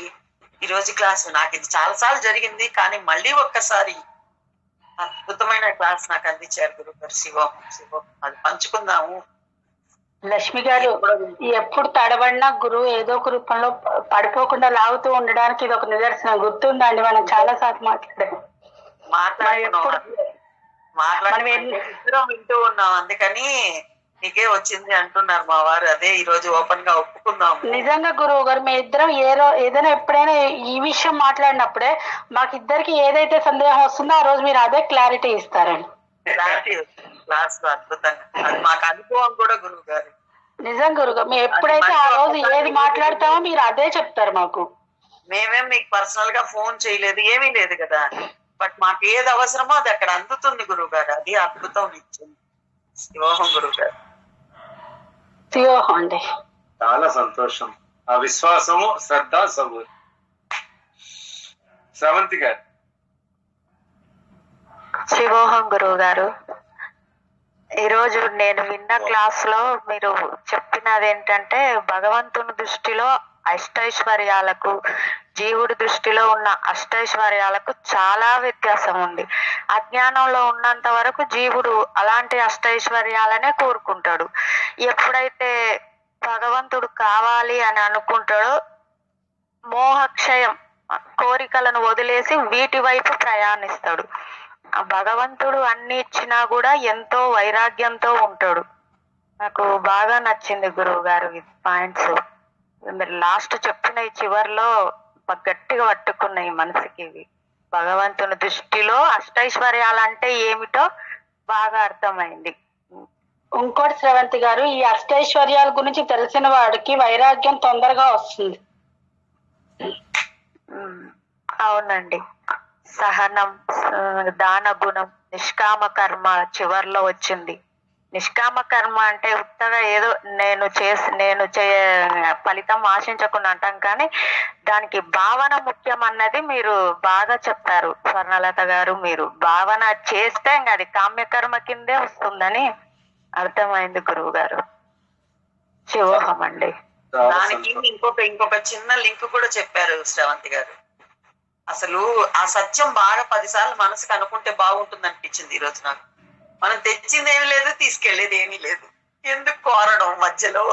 ఈరోజు క్లాస్ నాకు ఇది చాలాసార్లు జరిగింది, కానీ మళ్ళీ ఒక్కసారి అద్భుతమైన క్లాస్ నాకు అందించారు గురువు గారు. శివం అది పంచుకుందాము. లక్ష్మి గారు, ఎప్పుడు తడబడినా గురువు ఏదో ఒక రూపంలో పడిపోకుండా లాగుతూ ఉండడానికి ఇది ఒక నిదర్శనం. గుర్తుందండి, మనం చాలా సార్లు ఇద్దరం వింటూ ఉన్నాం, అందుకని నీకే వచ్చింది అంటున్నారు మా వారు. అదే ఈ రోజు ఓపెన్ గా ఒప్పుకుందాం. నిజంగా గురువు గారు, మీ ఇద్దరం ఏదైనా ఎప్పుడైనా ఈ విషయం మాట్లాడినప్పుడే మాకు ఇద్దరికి ఏదైతే సందేహం వస్తుందో ఆ రోజు మీరు అదే క్లారిటీ ఇస్తారండి. క్లాస్ అద్భుతంగా, అది మాకు అనుభవం కూడా గురువు గారు. నిజం గురువు, మేము ఎప్పుడైతే ఆ రోజు ఏది మాట్లాడతామో మీరు అదే చెప్తారు మాకు. మేమేం మీకు పర్సనల్ గా ఫోన్ చేయలేదు, ఏమీ లేదు కదా, బట్ మాకు ఏది అవసరమో అది అక్కడ అందుతుంది గురువు గారు. అది అద్భుతం ఇచ్చింది. శివోహం గురువు గారు. శివోహం అండి. చాలా సంతోషం. ఆ విశ్వాసము, శ్రద్ధ, సబూర్. శ్రవంతి గారు. శివోహం గురువు గారు, ఈరోజు నేను విన్న క్లాస్ లో మీరు చెప్పినది ఏంటంటే భగవంతుని దృష్టిలో అష్టైశ్వర్యాలకు జీవుడి దృష్టిలో ఉన్న అష్టైశ్వర్యాలకు చాలా వ్యత్యాసం ఉంది. అజ్ఞానంలో ఉన్నంత వరకు జీవుడు అలాంటి అష్టైశ్వర్యాలనే కోరుకుంటాడు. ఎప్పుడైతే భగవంతుడు కావాలి అని అనుకుంటాడో మోహక్షయం, కోరికలను వదిలేసి వీటి వైపు ప్రయాణిస్తాడు. భగవంతుడు అన్ని ఇచ్చినా కూడా ఎంతో వైరాగ్యంతో ఉంటాడు. నాకు బాగా నచ్చింది గురువు గారు ఈ పాయింట్స్. మీరు లాస్ట్ చెప్పిన ఈ చివరిలో గట్టిగా పట్టుకున్నాయి మనసుకి. ఇవి భగవంతుని దృష్టిలో అష్టైశ్వర్యాలంటే ఏమిటో బాగా అర్థమైంది. ఇంకోటి శ్రవంతి గారు, ఈ అష్టైశ్వర్యాల గురించి తెలిసిన వాడికి వైరాగ్యం తొందరగా వస్తుంది. అవునండి. సహనం, దాన గుణం, నిష్కామ కర్మ చివర్లో వచ్చింది. నిష్కామ కర్మ అంటే ఉత్తగా ఏదో నేను ఫలితం ఆశించకుండా అంటాం, కానీ దానికి భావన ముఖ్యం అన్నది మీరు బాగా చెప్పారు స్వర్ణలత గారు. మీరు భావన చేస్తే ఇంకా అది కామ్యకర్మ కిందే వస్తుందని అర్థమైంది గురువు గారు. శివోహం అండి. దానికి ఇంకొక చిన్న లింక్ కూడా చెప్పారు శ్రవంతి గారు. అసలు ఆ సత్యం బాగా 10 సార్లు మనసుకు అనుకుంటే బాగుంటుంది అనిపించింది ఈ రోజు నాకు. మనం తెచ్చింది ఏమి లేదు, తీసుకెళ్లేది ఏమీ లేదు, ఎందుకు కోరడం మధ్యలో,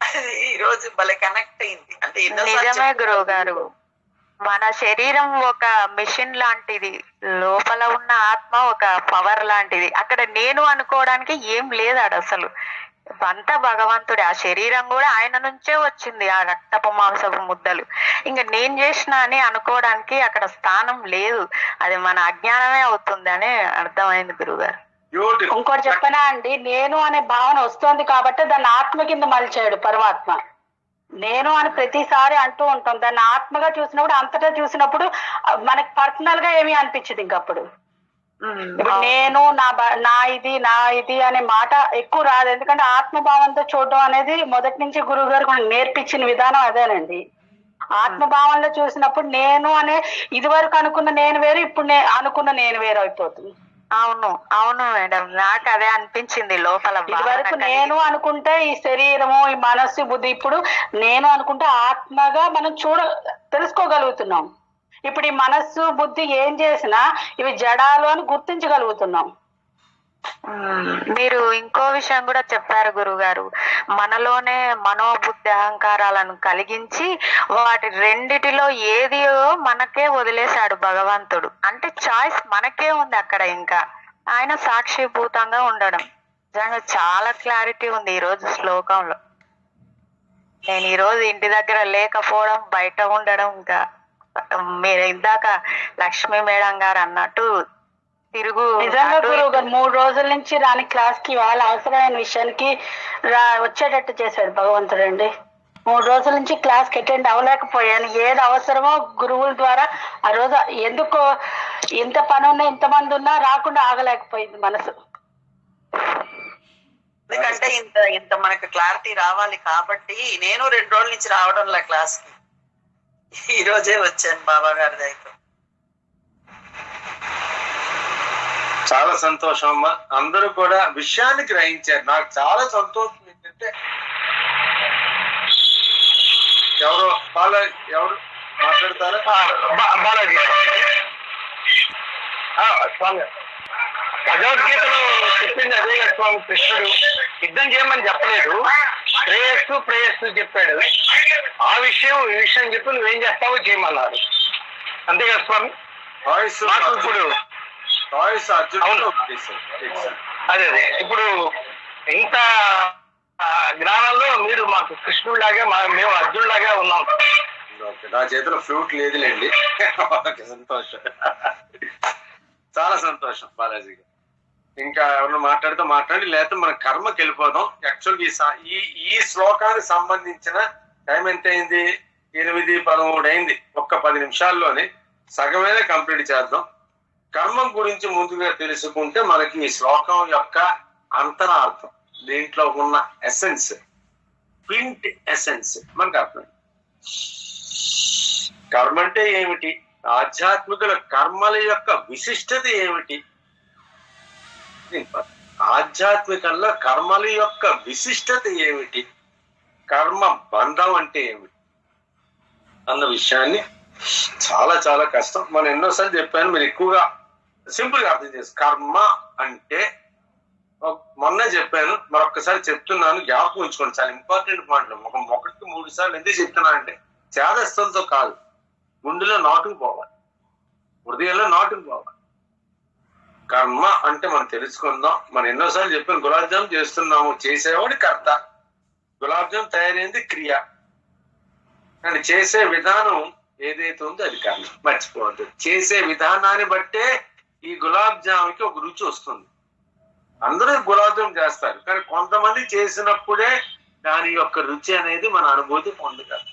అది ఈ రోజు భలే కనెక్ట్ అయింది. అంటే నిజమే గురువు గారు, మన శరీరం ఒక మిషన్ లాంటిది, లోపల ఉన్న ఆత్మ ఒక పవర్ లాంటిది. అక్కడ నేను అనుకోవడానికి ఏం లేదు అసలు, అంతా భగవంతుడే. ఆ శరీరం కూడా ఆయన నుంచే వచ్చింది, ఆ రక్తపు మాంసపు ముద్దలు. ఇంకా నేను చేసిన అని అనుకోవడానికి అక్కడ స్థానం లేదు. అది మన అజ్ఞానమే అవుతుంది అని అర్థమైంది గురువుగారు. ఇంకోటి చెప్పనా అండి, నేను అనే భావన వస్తుంది కాబట్టి దాన్ని ఆత్మ కింద మలిచాడు పరమాత్మ. నేను అని ప్రతిసారి అంటూ ఉంటాం, దాన్ని ఆత్మగా చూసినప్పుడు, అంతటా చూసినప్పుడు మనకి పర్సనల్ గా ఏమీ అనిపించదు. ఇంకప్పుడు నేను నా ఇది అనే మాట ఎక్కువ రాదు. ఎందుకంటే ఆత్మభావంతో చూడడం అనేది మొదటి నుంచి గురువు గారు కూడా నేర్పించిన విధానం అదేనండి. ఆత్మభావంలో చూసినప్పుడు నేను అనే ఇది వరకు అనుకున్న నేను వేరు, ఇప్పుడు అనుకున్న నేను వేరు అయిపోతుంది. అవును మేడం, నాకు అదే అనిపించింది లోపల. ఇది వరకు నేను అనుకుంటే ఈ శరీరము, ఈ మనస్సు, బుద్ధి, ఇప్పుడు నేను అనుకుంటే ఆత్మగా మనం తెలుసుకోగలుగుతున్నాం. ఇప్పుడు ఈ మనస్సు బుద్ధి ఏం చేసినా ఇవి జడాలు అని గుర్తించగలుగుతున్నాం. మీరు ఇంకో విషయం కూడా చెప్పారు గురువు గారు, మనలోనే మనోబుద్ధి అహంకారాలను కలిగించి వాటి రెండిటిలో ఏదియో మనకే వదిలేశాడు భగవంతుడు. అంటే చాయిస్ మనకే ఉంది అక్కడ. ఇంకా ఆయన సాక్షిభూతంగా ఉండడం. నిజంగా చాలా క్లారిటీ ఉంది ఈ రోజు శ్లోకంలో. నేను ఈ రోజు ఇంటి దగ్గర లేకపోవడం, బయట ఉండడం, ఇంకా మీరు ఇందాక లక్ష్మీ మేడం గారు అన్నట్టు నిజంగా గురువు గారు 3 రోజుల నుంచి రాని క్లాస్ కి వాళ్ళ అవసరమైన విషయానికి వచ్చేటట్టు చేశాడు భగవంతుడు అండి. 3 రోజుల నుంచి క్లాస్ కి అటెండ్ అవ్వలేకపోయాను. ఏది అవసరమో గురువుల ద్వారా ఆ రోజు ఎందుకో ఇంత పని ఉన్నా ఇంతమంది ఉన్నా రాకుండా ఆగలేకపోయింది మనసు. ఎందుకంటే ఇంత మనకు క్లారిటీ రావాలి కాబట్టి నేను 2 రోజుల నుంచి రావడంలా క్లాస్ కి. ఈ రోజే వచ్చాను బాబా గారి దగ్గర. చాలా సంతోషం అమ్మా. అందరూ కూడా విషయాన్ని గ్రహించారు. నాకు చాలా సంతోషం ఏంటంటే ఎవరు మాట్లాడతారా? బాలాజీ స్వామి భగవద్గీతలో చెప్పింది అదే కదా స్వామి. కృష్ణుడు యుద్ధం చేయమని చెప్పలేదు, ప్రేయస్సు చెప్పాడు. ఈ విషయం చెప్పి నువ్వేం చేస్తావో చేయమన్నారు. అంతే కదా స్వామి. మాకు ఇప్పుడు అదే ఇప్పుడు ఇంత జ్ఞానంలో మీరు మాకు కృష్ణుడిలాగా మేము అర్జునుడిలాగా ఉన్నాం. నా చేతిలో ఫ్రూట్ లేదులేండి. సంతోషం, చాలా సంతోషం బాలాజీ గారు. ఇంకా ఎవరైనా మాట్లాడి లేకపోతే మన కర్మకి వెళ్ళిపోదాం. యాక్చువల్గా ఈ శ్లోకానికి సంబంధించిన టైం ఎంత అయింది? 8:13 అయింది. ఒక్క 10 నిమిషాల్లోనే సగమైనా కంప్లీట్ చేద్దాం. కర్మ గురించి ముందుగా తెలుసుకుంటే మనకి ఈ శ్లోకం యొక్క అంతరార్థం, దీంట్లో ఉన్న ఎసెన్స్, క్వింట్ ఎసెన్స్ మనకు అర్థం. కర్మ అంటే ఏమిటి? ఆధ్యాత్మికుల కర్మల యొక్క విశిష్టత ఏమిటి? ఆధ్యాత్మికంలో కర్మల యొక్క విశిష్టత ఏమిటి? కర్మ బంధం అంటే ఏమిటి అన్న విషయాన్ని చాలా చాలా కష్టం. మనం ఎన్నోసార్లు చెప్పాను, మీరు ఎక్కువగా సింపుల్ గా అర్థం చేస్తారు. కర్మ అంటే మొన్న చెప్పాను, మరొక్కసారి చెప్తున్నాను, జ్ఞాపకం ఉంచుకోండి. చాలా ఇంపార్టెంట్ పాయింట్లు. 1-3 సార్లు ఎందుకు చెప్తున్నానంటే చేదస్థలతో కాదు, గుండెలో నాటుకు పోవాలి, హృదయంలో నాటుకు పోవాలి. కర్మ అంటే మనం తెలుసుకుందాం. మనం ఎన్నోసార్లు చెప్పాను, గులాబ్ జామ్ చేస్తున్నాము, చేసేవాడి కర్త, గులాబ్ జామ్ తయారైంది క్రియ, అండ్ చేసే విధానం ఏదైతే ఉందో అది కర్మ. మర్చిపోవద్దు, చేసే విధానాన్ని బట్టే ఈ గులాబ్ జామ్కి ఒక రుచి వస్తుంది. అందరూ గులాబ్ జామ్ చేస్తారు, కానీ కొంతమంది చేసినప్పుడే దాని యొక్క రుచి అనేది మన అనుభూతి పొందుతారు.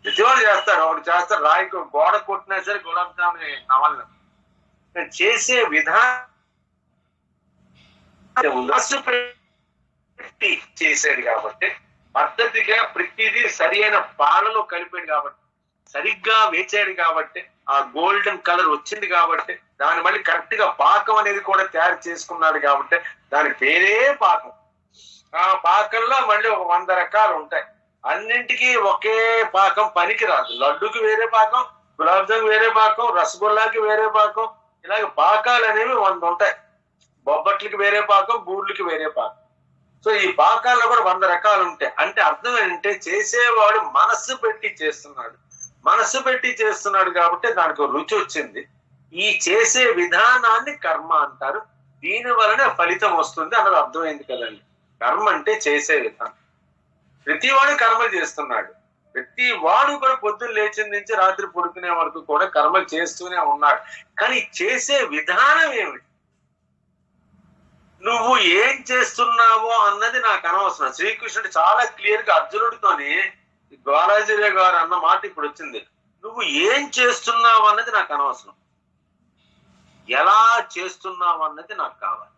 ప్రతి వాళ్ళు చేస్తారు, ఒకటి చేస్తారు, రాయికి గోడ కొట్టినా సరే గులాబ్ జామ్ నవలను. చేసే విధానం చేసాడు కాబట్టి, పద్ధతిగా ప్రతిదీ సరి అయిన పాలలో కలిపాడు కాబట్టి, సరిగ్గా వేచాడు కాబట్టి, ఆ గోల్డెన్ కలర్ వచ్చింది కాబట్టి, దాన్ని మళ్ళీ కరెక్ట్ గా పాకం అనేది కూడా తయారు చేసుకున్నాడు కాబట్టి దాని పేరే పాకం. ఆ పాకంలో మళ్ళీ ఒక 100 రకాలు ఉంటాయి. అన్నింటికి ఒకే పాకం పనికి రాదు. లడ్డుకి వేరే పాకం, గులాబ్ జామ్ వేరే పాకం, రసగుల్లాకి వేరే పాకం, ఇలాగ పాకాలు అనేవి 100 ఉంటాయి. బొబ్బట్లకి వేరే పాకం, బూర్లకి వేరే పాకం. సో ఈ పాకాల్లో కూడా 100 రకాలు ఉంటాయి. అంటే అర్థం ఏంటంటే చేసేవాడు మనస్సు పెట్టి చేస్తున్నాడు, మనస్సు పెట్టి చేస్తున్నాడు కాబట్టి దానికి రుచి వచ్చింది. ఈ చేసే విధానాన్ని కర్మ అంటారు. దీని వలనే ఫలితం వస్తుంది అన్నది అర్థమైంది కదండి. కర్మ అంటే చేసే విధానం. ప్రతి వాడు కర్మలు చేస్తున్నాడు. ప్రతి వాడు కూడా పొద్దున్న లేచిన నుంచి రాత్రి పడుకునే వరకు కూడా కర్మలు చేస్తూనే ఉన్నాడు. కానీ చేసే విధానం ఏమిటి? నువ్వు ఏం చేస్తున్నావో అన్నది నాకు అనవసరం. శ్రీకృష్ణుడు చాలా క్లియర్ గా అర్జునుడితోని బాలాజీ గారు అన్న మాట ఇప్పుడు వచ్చింది. నువ్వు ఏం చేస్తున్నావు అన్నది నాకు అనవసరం, ఎలా చేస్తున్నావు అన్నది నాకు కావాలి.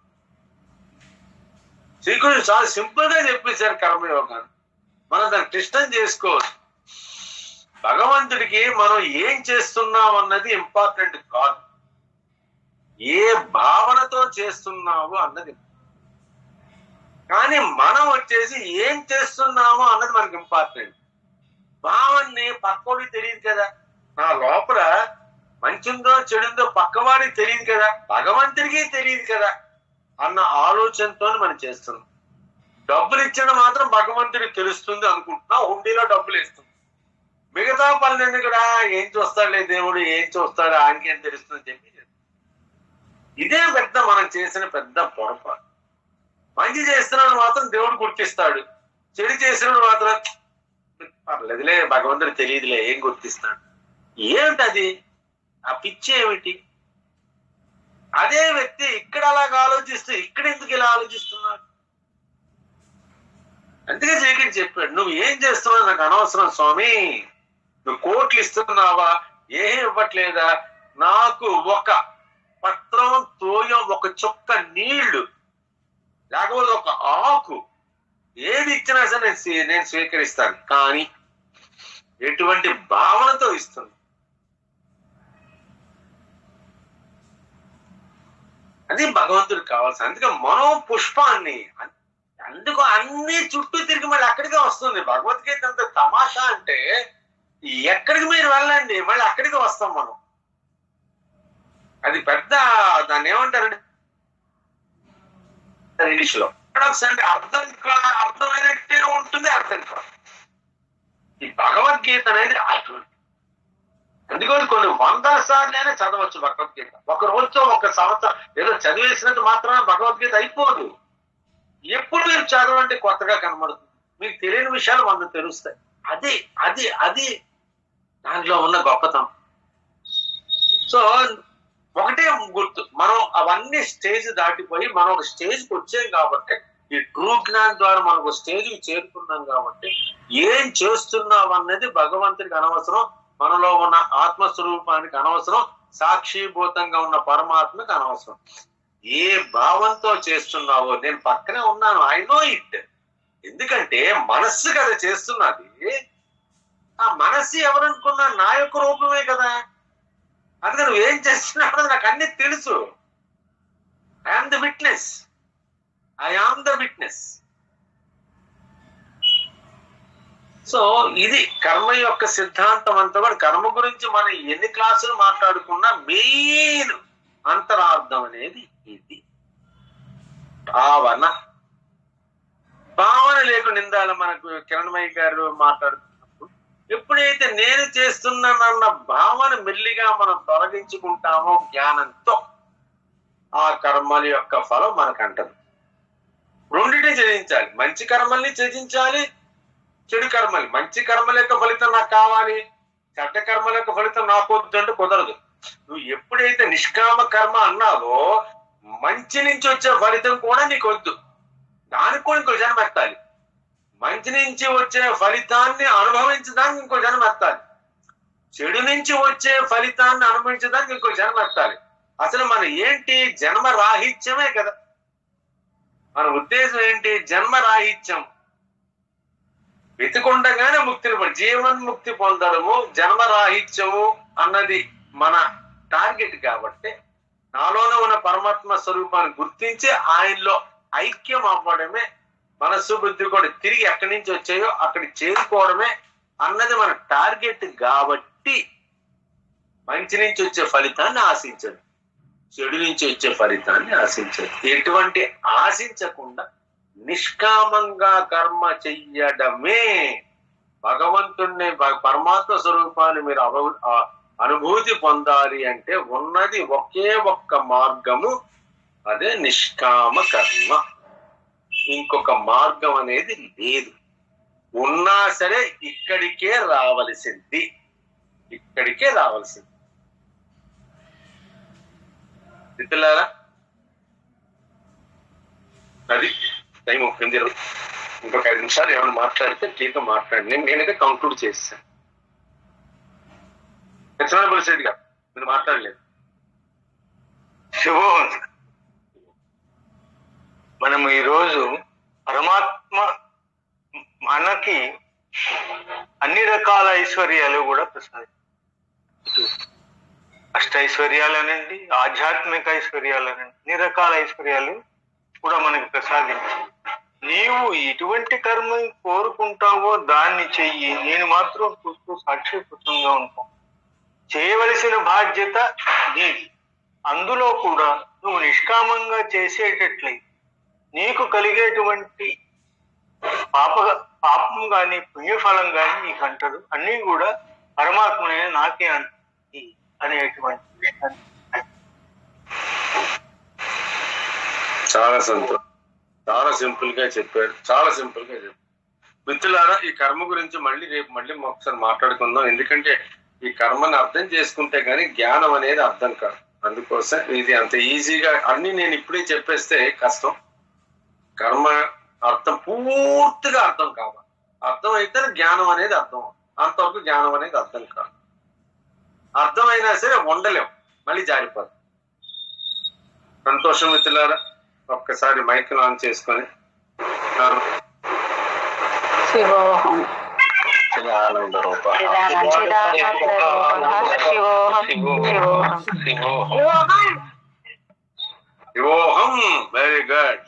శ్రీకృష్ణుడు చాలా సింపుల్ గా చెప్పేశారు కర్మయోగాన్ని. మనం దాన్ని క్లిష్టం చేసుకోవచ్చు. భగవంతుడికి మనం ఏం చేస్తున్నాం అన్నది ఇంపార్టెంట్ కాదు, ఏ భావనతో చేస్తున్నావు అన్నది. కానీ మనం వచ్చేసి ఏం చేస్తున్నామో అన్నది మనకి ఇంపార్టెంట్. భావాన్ని పక్కోడికి తెలియదు కదా, నా లోపల మంచిందో చెడుందో పక్కవాడికి తెలియదు కదా, భగవంతుడికి తెలియదు కదా అన్న ఆలోచనతో మనం చేస్తున్నాం. డబ్బులు ఇచ్చడం మాత్రం భగవంతుడికి తెలుస్తుంది అనుకుంటున్నా, హుండీలో డబ్బులు ఇస్తుంది. మిగతా పనులన్నీ కూడా ఏం చూస్తాడులే దేవుడు, ఏం చూస్తాడు, ఆయనకి ఏం తెలుస్తుందని చెప్పి ఇదే పెద్ద మనం చేసిన పెద్ద పొరపాటు. మంచి చేస్తున్నాడు మాత్రం దేవుడు గుర్తిస్తాడు, చెడు చేసినాడు మాత్రం పర్లేదులే భగవంతుడు తెలియదులే ఏం గుర్తిస్తాడు. ఏమిటది? ఆ పిచ్చి ఏమిటి? అదే వ్యక్తి ఇక్కడ అలాగ ఆలోచిస్తూ ఇక్కడ ఎందుకు ఇలా ఆలోచిస్తున్నాడు? అందుకే జగన్ చెప్పాడు, నువ్వు ఏం చేస్తున్నావు నాకు అనవసరం స్వామి, నువ్వు కోట్లు ఇస్తున్నావా, ఏం ఇవ్వట్లేదా, నాకు ఒక పత్రం తోయం ఒక చుక్క నీళ్లు లేకపోతే ఒక ఆకు ఏది ఇచ్చినా సరే నేను స్వీకరిస్తాను, కానీ ఎటువంటి భావనతో ఇస్తుంది. అది భగవంతుడికి కావాల్సింది. అందుకే మనో పుష్పాన్ని అందుకు అన్ని చుట్టూ తిరిగి మళ్ళీ అక్కడికే వస్తుంది. భగవద్గీత అంత తమాషా అంటే ఎక్కడికి మీరు వెళ్ళండి మళ్ళీ అక్కడికి వస్తాం మనం. అది పెద్ద దాన్ని ఏమంటారండి ఇంగ్లీష్ లో అంటే అర్థమైనట్టే ఉంటుంది, అర్థం కాదు. ఈ భగవద్గీత అనేది అటువంటి. అందుకని కొన్ని 100 సార్లైనా చదవచ్చు భగవద్గీత. ఒక రోజుతో ఒక సంవత్సరం ఏదో చదివేసినంత మాత్రాన భగవద్గీత అయిపోదు. ఎప్పుడు మీరు చదవండి కొత్తగా కనబడుతుంది, మీకు తెలియని విషయాలు 100 తెలుస్తాయి. అది అది అది దాంట్లో ఉన్న గొప్పతనం. సో ఒకటే గుర్తు, మనం అవన్నీ స్టేజ్ దాటిపోయి మనం ఒక స్టేజ్కి వచ్చాం కాబట్టి, ఈ ట్రూ జ్ఞానం ద్వారా మనకు స్టేజ్కి చేరుకున్నాం కాబట్టి ఏం చేస్తున్నాం అన్నది భగవంతుడికి అనవసరం, మనలో ఉన్న ఆత్మస్వరూపానికి అనవసరం, సాక్షిభూతంగా ఉన్న పరమాత్మకి అనవసరం. ఏ భావంతో చేస్తున్నావో, నేను పక్కనే ఉన్నాను, ఐ నో ఇట్. ఎందుకంటే మనస్సు కదా చేస్తున్నది. ఆ మనస్సు ఎవరనుకున్నా నా యొక్క రూపమే కదా. అందుకని నువ్వేం చేస్తున్నావు నాకు అన్ని తెలుసు. I am the witness, I am the witness. So ఇది కర్మ యొక్క సిద్ధాంతం అంతా కూడా. కర్మ గురించి మనం ఎన్ని క్లాసులు మాట్లాడుకున్నా మెయిన్ అంతరార్థం అనేది ఇది. భావన లేకుండా ఇందాల మనకు కిరణమయ్య గారు మాట్లాడుతున్నప్పుడు ఎప్పుడైతే నేను చేస్తున్నానన్న భావన మెల్లిగా మనం తొలగించుకుంటామో జ్ఞానంతో, ఆ కర్మల యొక్క ఫలం మనకంటదు. రెండింటిని త్యజించాలి, మంచి కర్మల్ని త్యజించాలి, చెడు కర్మలు. మంచి కర్మల యొక్క ఫలితం నాకు కావాలి, చెడ్డ కర్మల యొక్క ఫలితం నాకు వద్దు అంటే కుదరదు. నువ్వు ఎప్పుడైతే నిష్కామ కర్మ అన్నావో మంచి నుంచి వచ్చే ఫలితం కూడా నీకు వద్దు, దానికి కూడా ఇంకో జన్మ ఎత్తాలి. మంచి నుంచి వచ్చే ఫలితాన్ని అనుభవించడానికి ఇంకో జన్మ ఎత్తాలి, చెడు నుంచి వచ్చే ఫలితాన్ని అనుభవించడానికి ఇంకో జన్మ ఎత్తాలి. అసలు మన ఏంటి? జన్మ రాహిత్యమే కదా మన ఉద్దేశం. ఏంటి? జన్మ రాహిత్యం. వెతుకుండగానే ముక్తిని పొంది జీవన్ముక్తి పొందడము, జన్మరాహిత్యము అన్నది మన టార్గెట్. కాబట్టి నాలోనే ఉన్న పరమాత్మ స్వరూపాన్ని గుర్తించి ఆయనలో ఐక్యం అవ్వడమే, మనస్సు బుద్ధి కూడా తిరిగి ఎక్కడి నుంచి వచ్చాయో అక్కడికి చేరుకోవడమే అన్నది మన టార్గెట్. కాబట్టి మంచి నుంచి వచ్చే ఫలితాన్ని ఆశించదు, చెడు నుంచి వచ్చే ఫలితాన్ని ఆశించదు. ఎటువంటి ఆశించకుండా నిష్కామంగా కర్మ చెయ్యడమే భగవంతుణ్ణి, పరమాత్మ స్వరూపాన్ని మీరు అనుభూతి పొందాలి అంటే ఉన్నది ఒకే ఒక్క మార్గము, అదే నిష్కామ కర్మ. ఇంకొక మార్గం అనేది లేదు. ఉన్నా సరే ఇక్కడికే రావలసింది, ఇక్కడికే రావాల్సింది. మిత్రులారా, అది టైం ఒప్పింది. ఇంకొక 5 నిమిషాలు ఏమైనా మాట్లాడితే క్లియర్గా మాట్లాడండి. నేనైతే కంక్లూడ్ చేస్తాను. రెడ్డి గారు మీరు మాట్లాడలేదు. శుభం. మనం ఈరోజు పరమాత్మ మనకి అన్ని రకాల ఐశ్వర్యాలు కూడా ప్రసాదించారు. అష్టైశ్వర్యాలనండి, ఆధ్యాత్మిక ఐశ్వర్యాలనండి, అన్ని రకాల ఐశ్వర్యాలు కూడా మనకి ప్రసాదించి, నీవు ఎటువంటి కర్మ కోరుకుంటావో దాన్ని చెయ్యి, నేను మాత్రం చూస్తూ సాక్షికృతంగా ఉంటాను. చేయవలసిన బాధ్యత నీది. అందులో కూడా నువ్వు నిష్కామంగా చేసేటట్లయితే నీకు కలిగేటువంటి పాపం కానీ పుణ్యఫలం కానీ నీకు అంటారు. అన్నీ కూడా పరమాత్మనే నాకే అంటుంది అనేటువంటి విషయాన్ని. చాలా సంతోషం. చాలా సింపుల్ గా చెప్పారు, చాలా సింపుల్ గా చెప్పారు. మిత్రులారా, ఈ కర్మ గురించి రేపు మళ్ళీ ఒకసారి మాట్లాడుకుందాం. ఎందుకంటే ఈ కర్మని అర్థం చేసుకుంటే గానీ జ్ఞానం అనేది అర్థం కాదు. అందుకోసం ఇది అంత ఈజీగా అన్ని నేను ఇప్పుడే చెప్పేస్తే కష్టం. కర్మ అర్థం పూర్తిగా అర్థం కావాలి. అర్థం అయితే జ్ఞానం అనేది అర్థం, అంతవరకు జ్ఞానం అనేది అర్థం కాదు. అర్థమైనా సరే ఉండలేం, మళ్ళీ జారిపోతాం. సంతోషం మిత్రులారా, ఒక్కసారి మైక్ ఆన్ చేసుకొని శివోహం చిదానంద రూప శివోహం. Very good.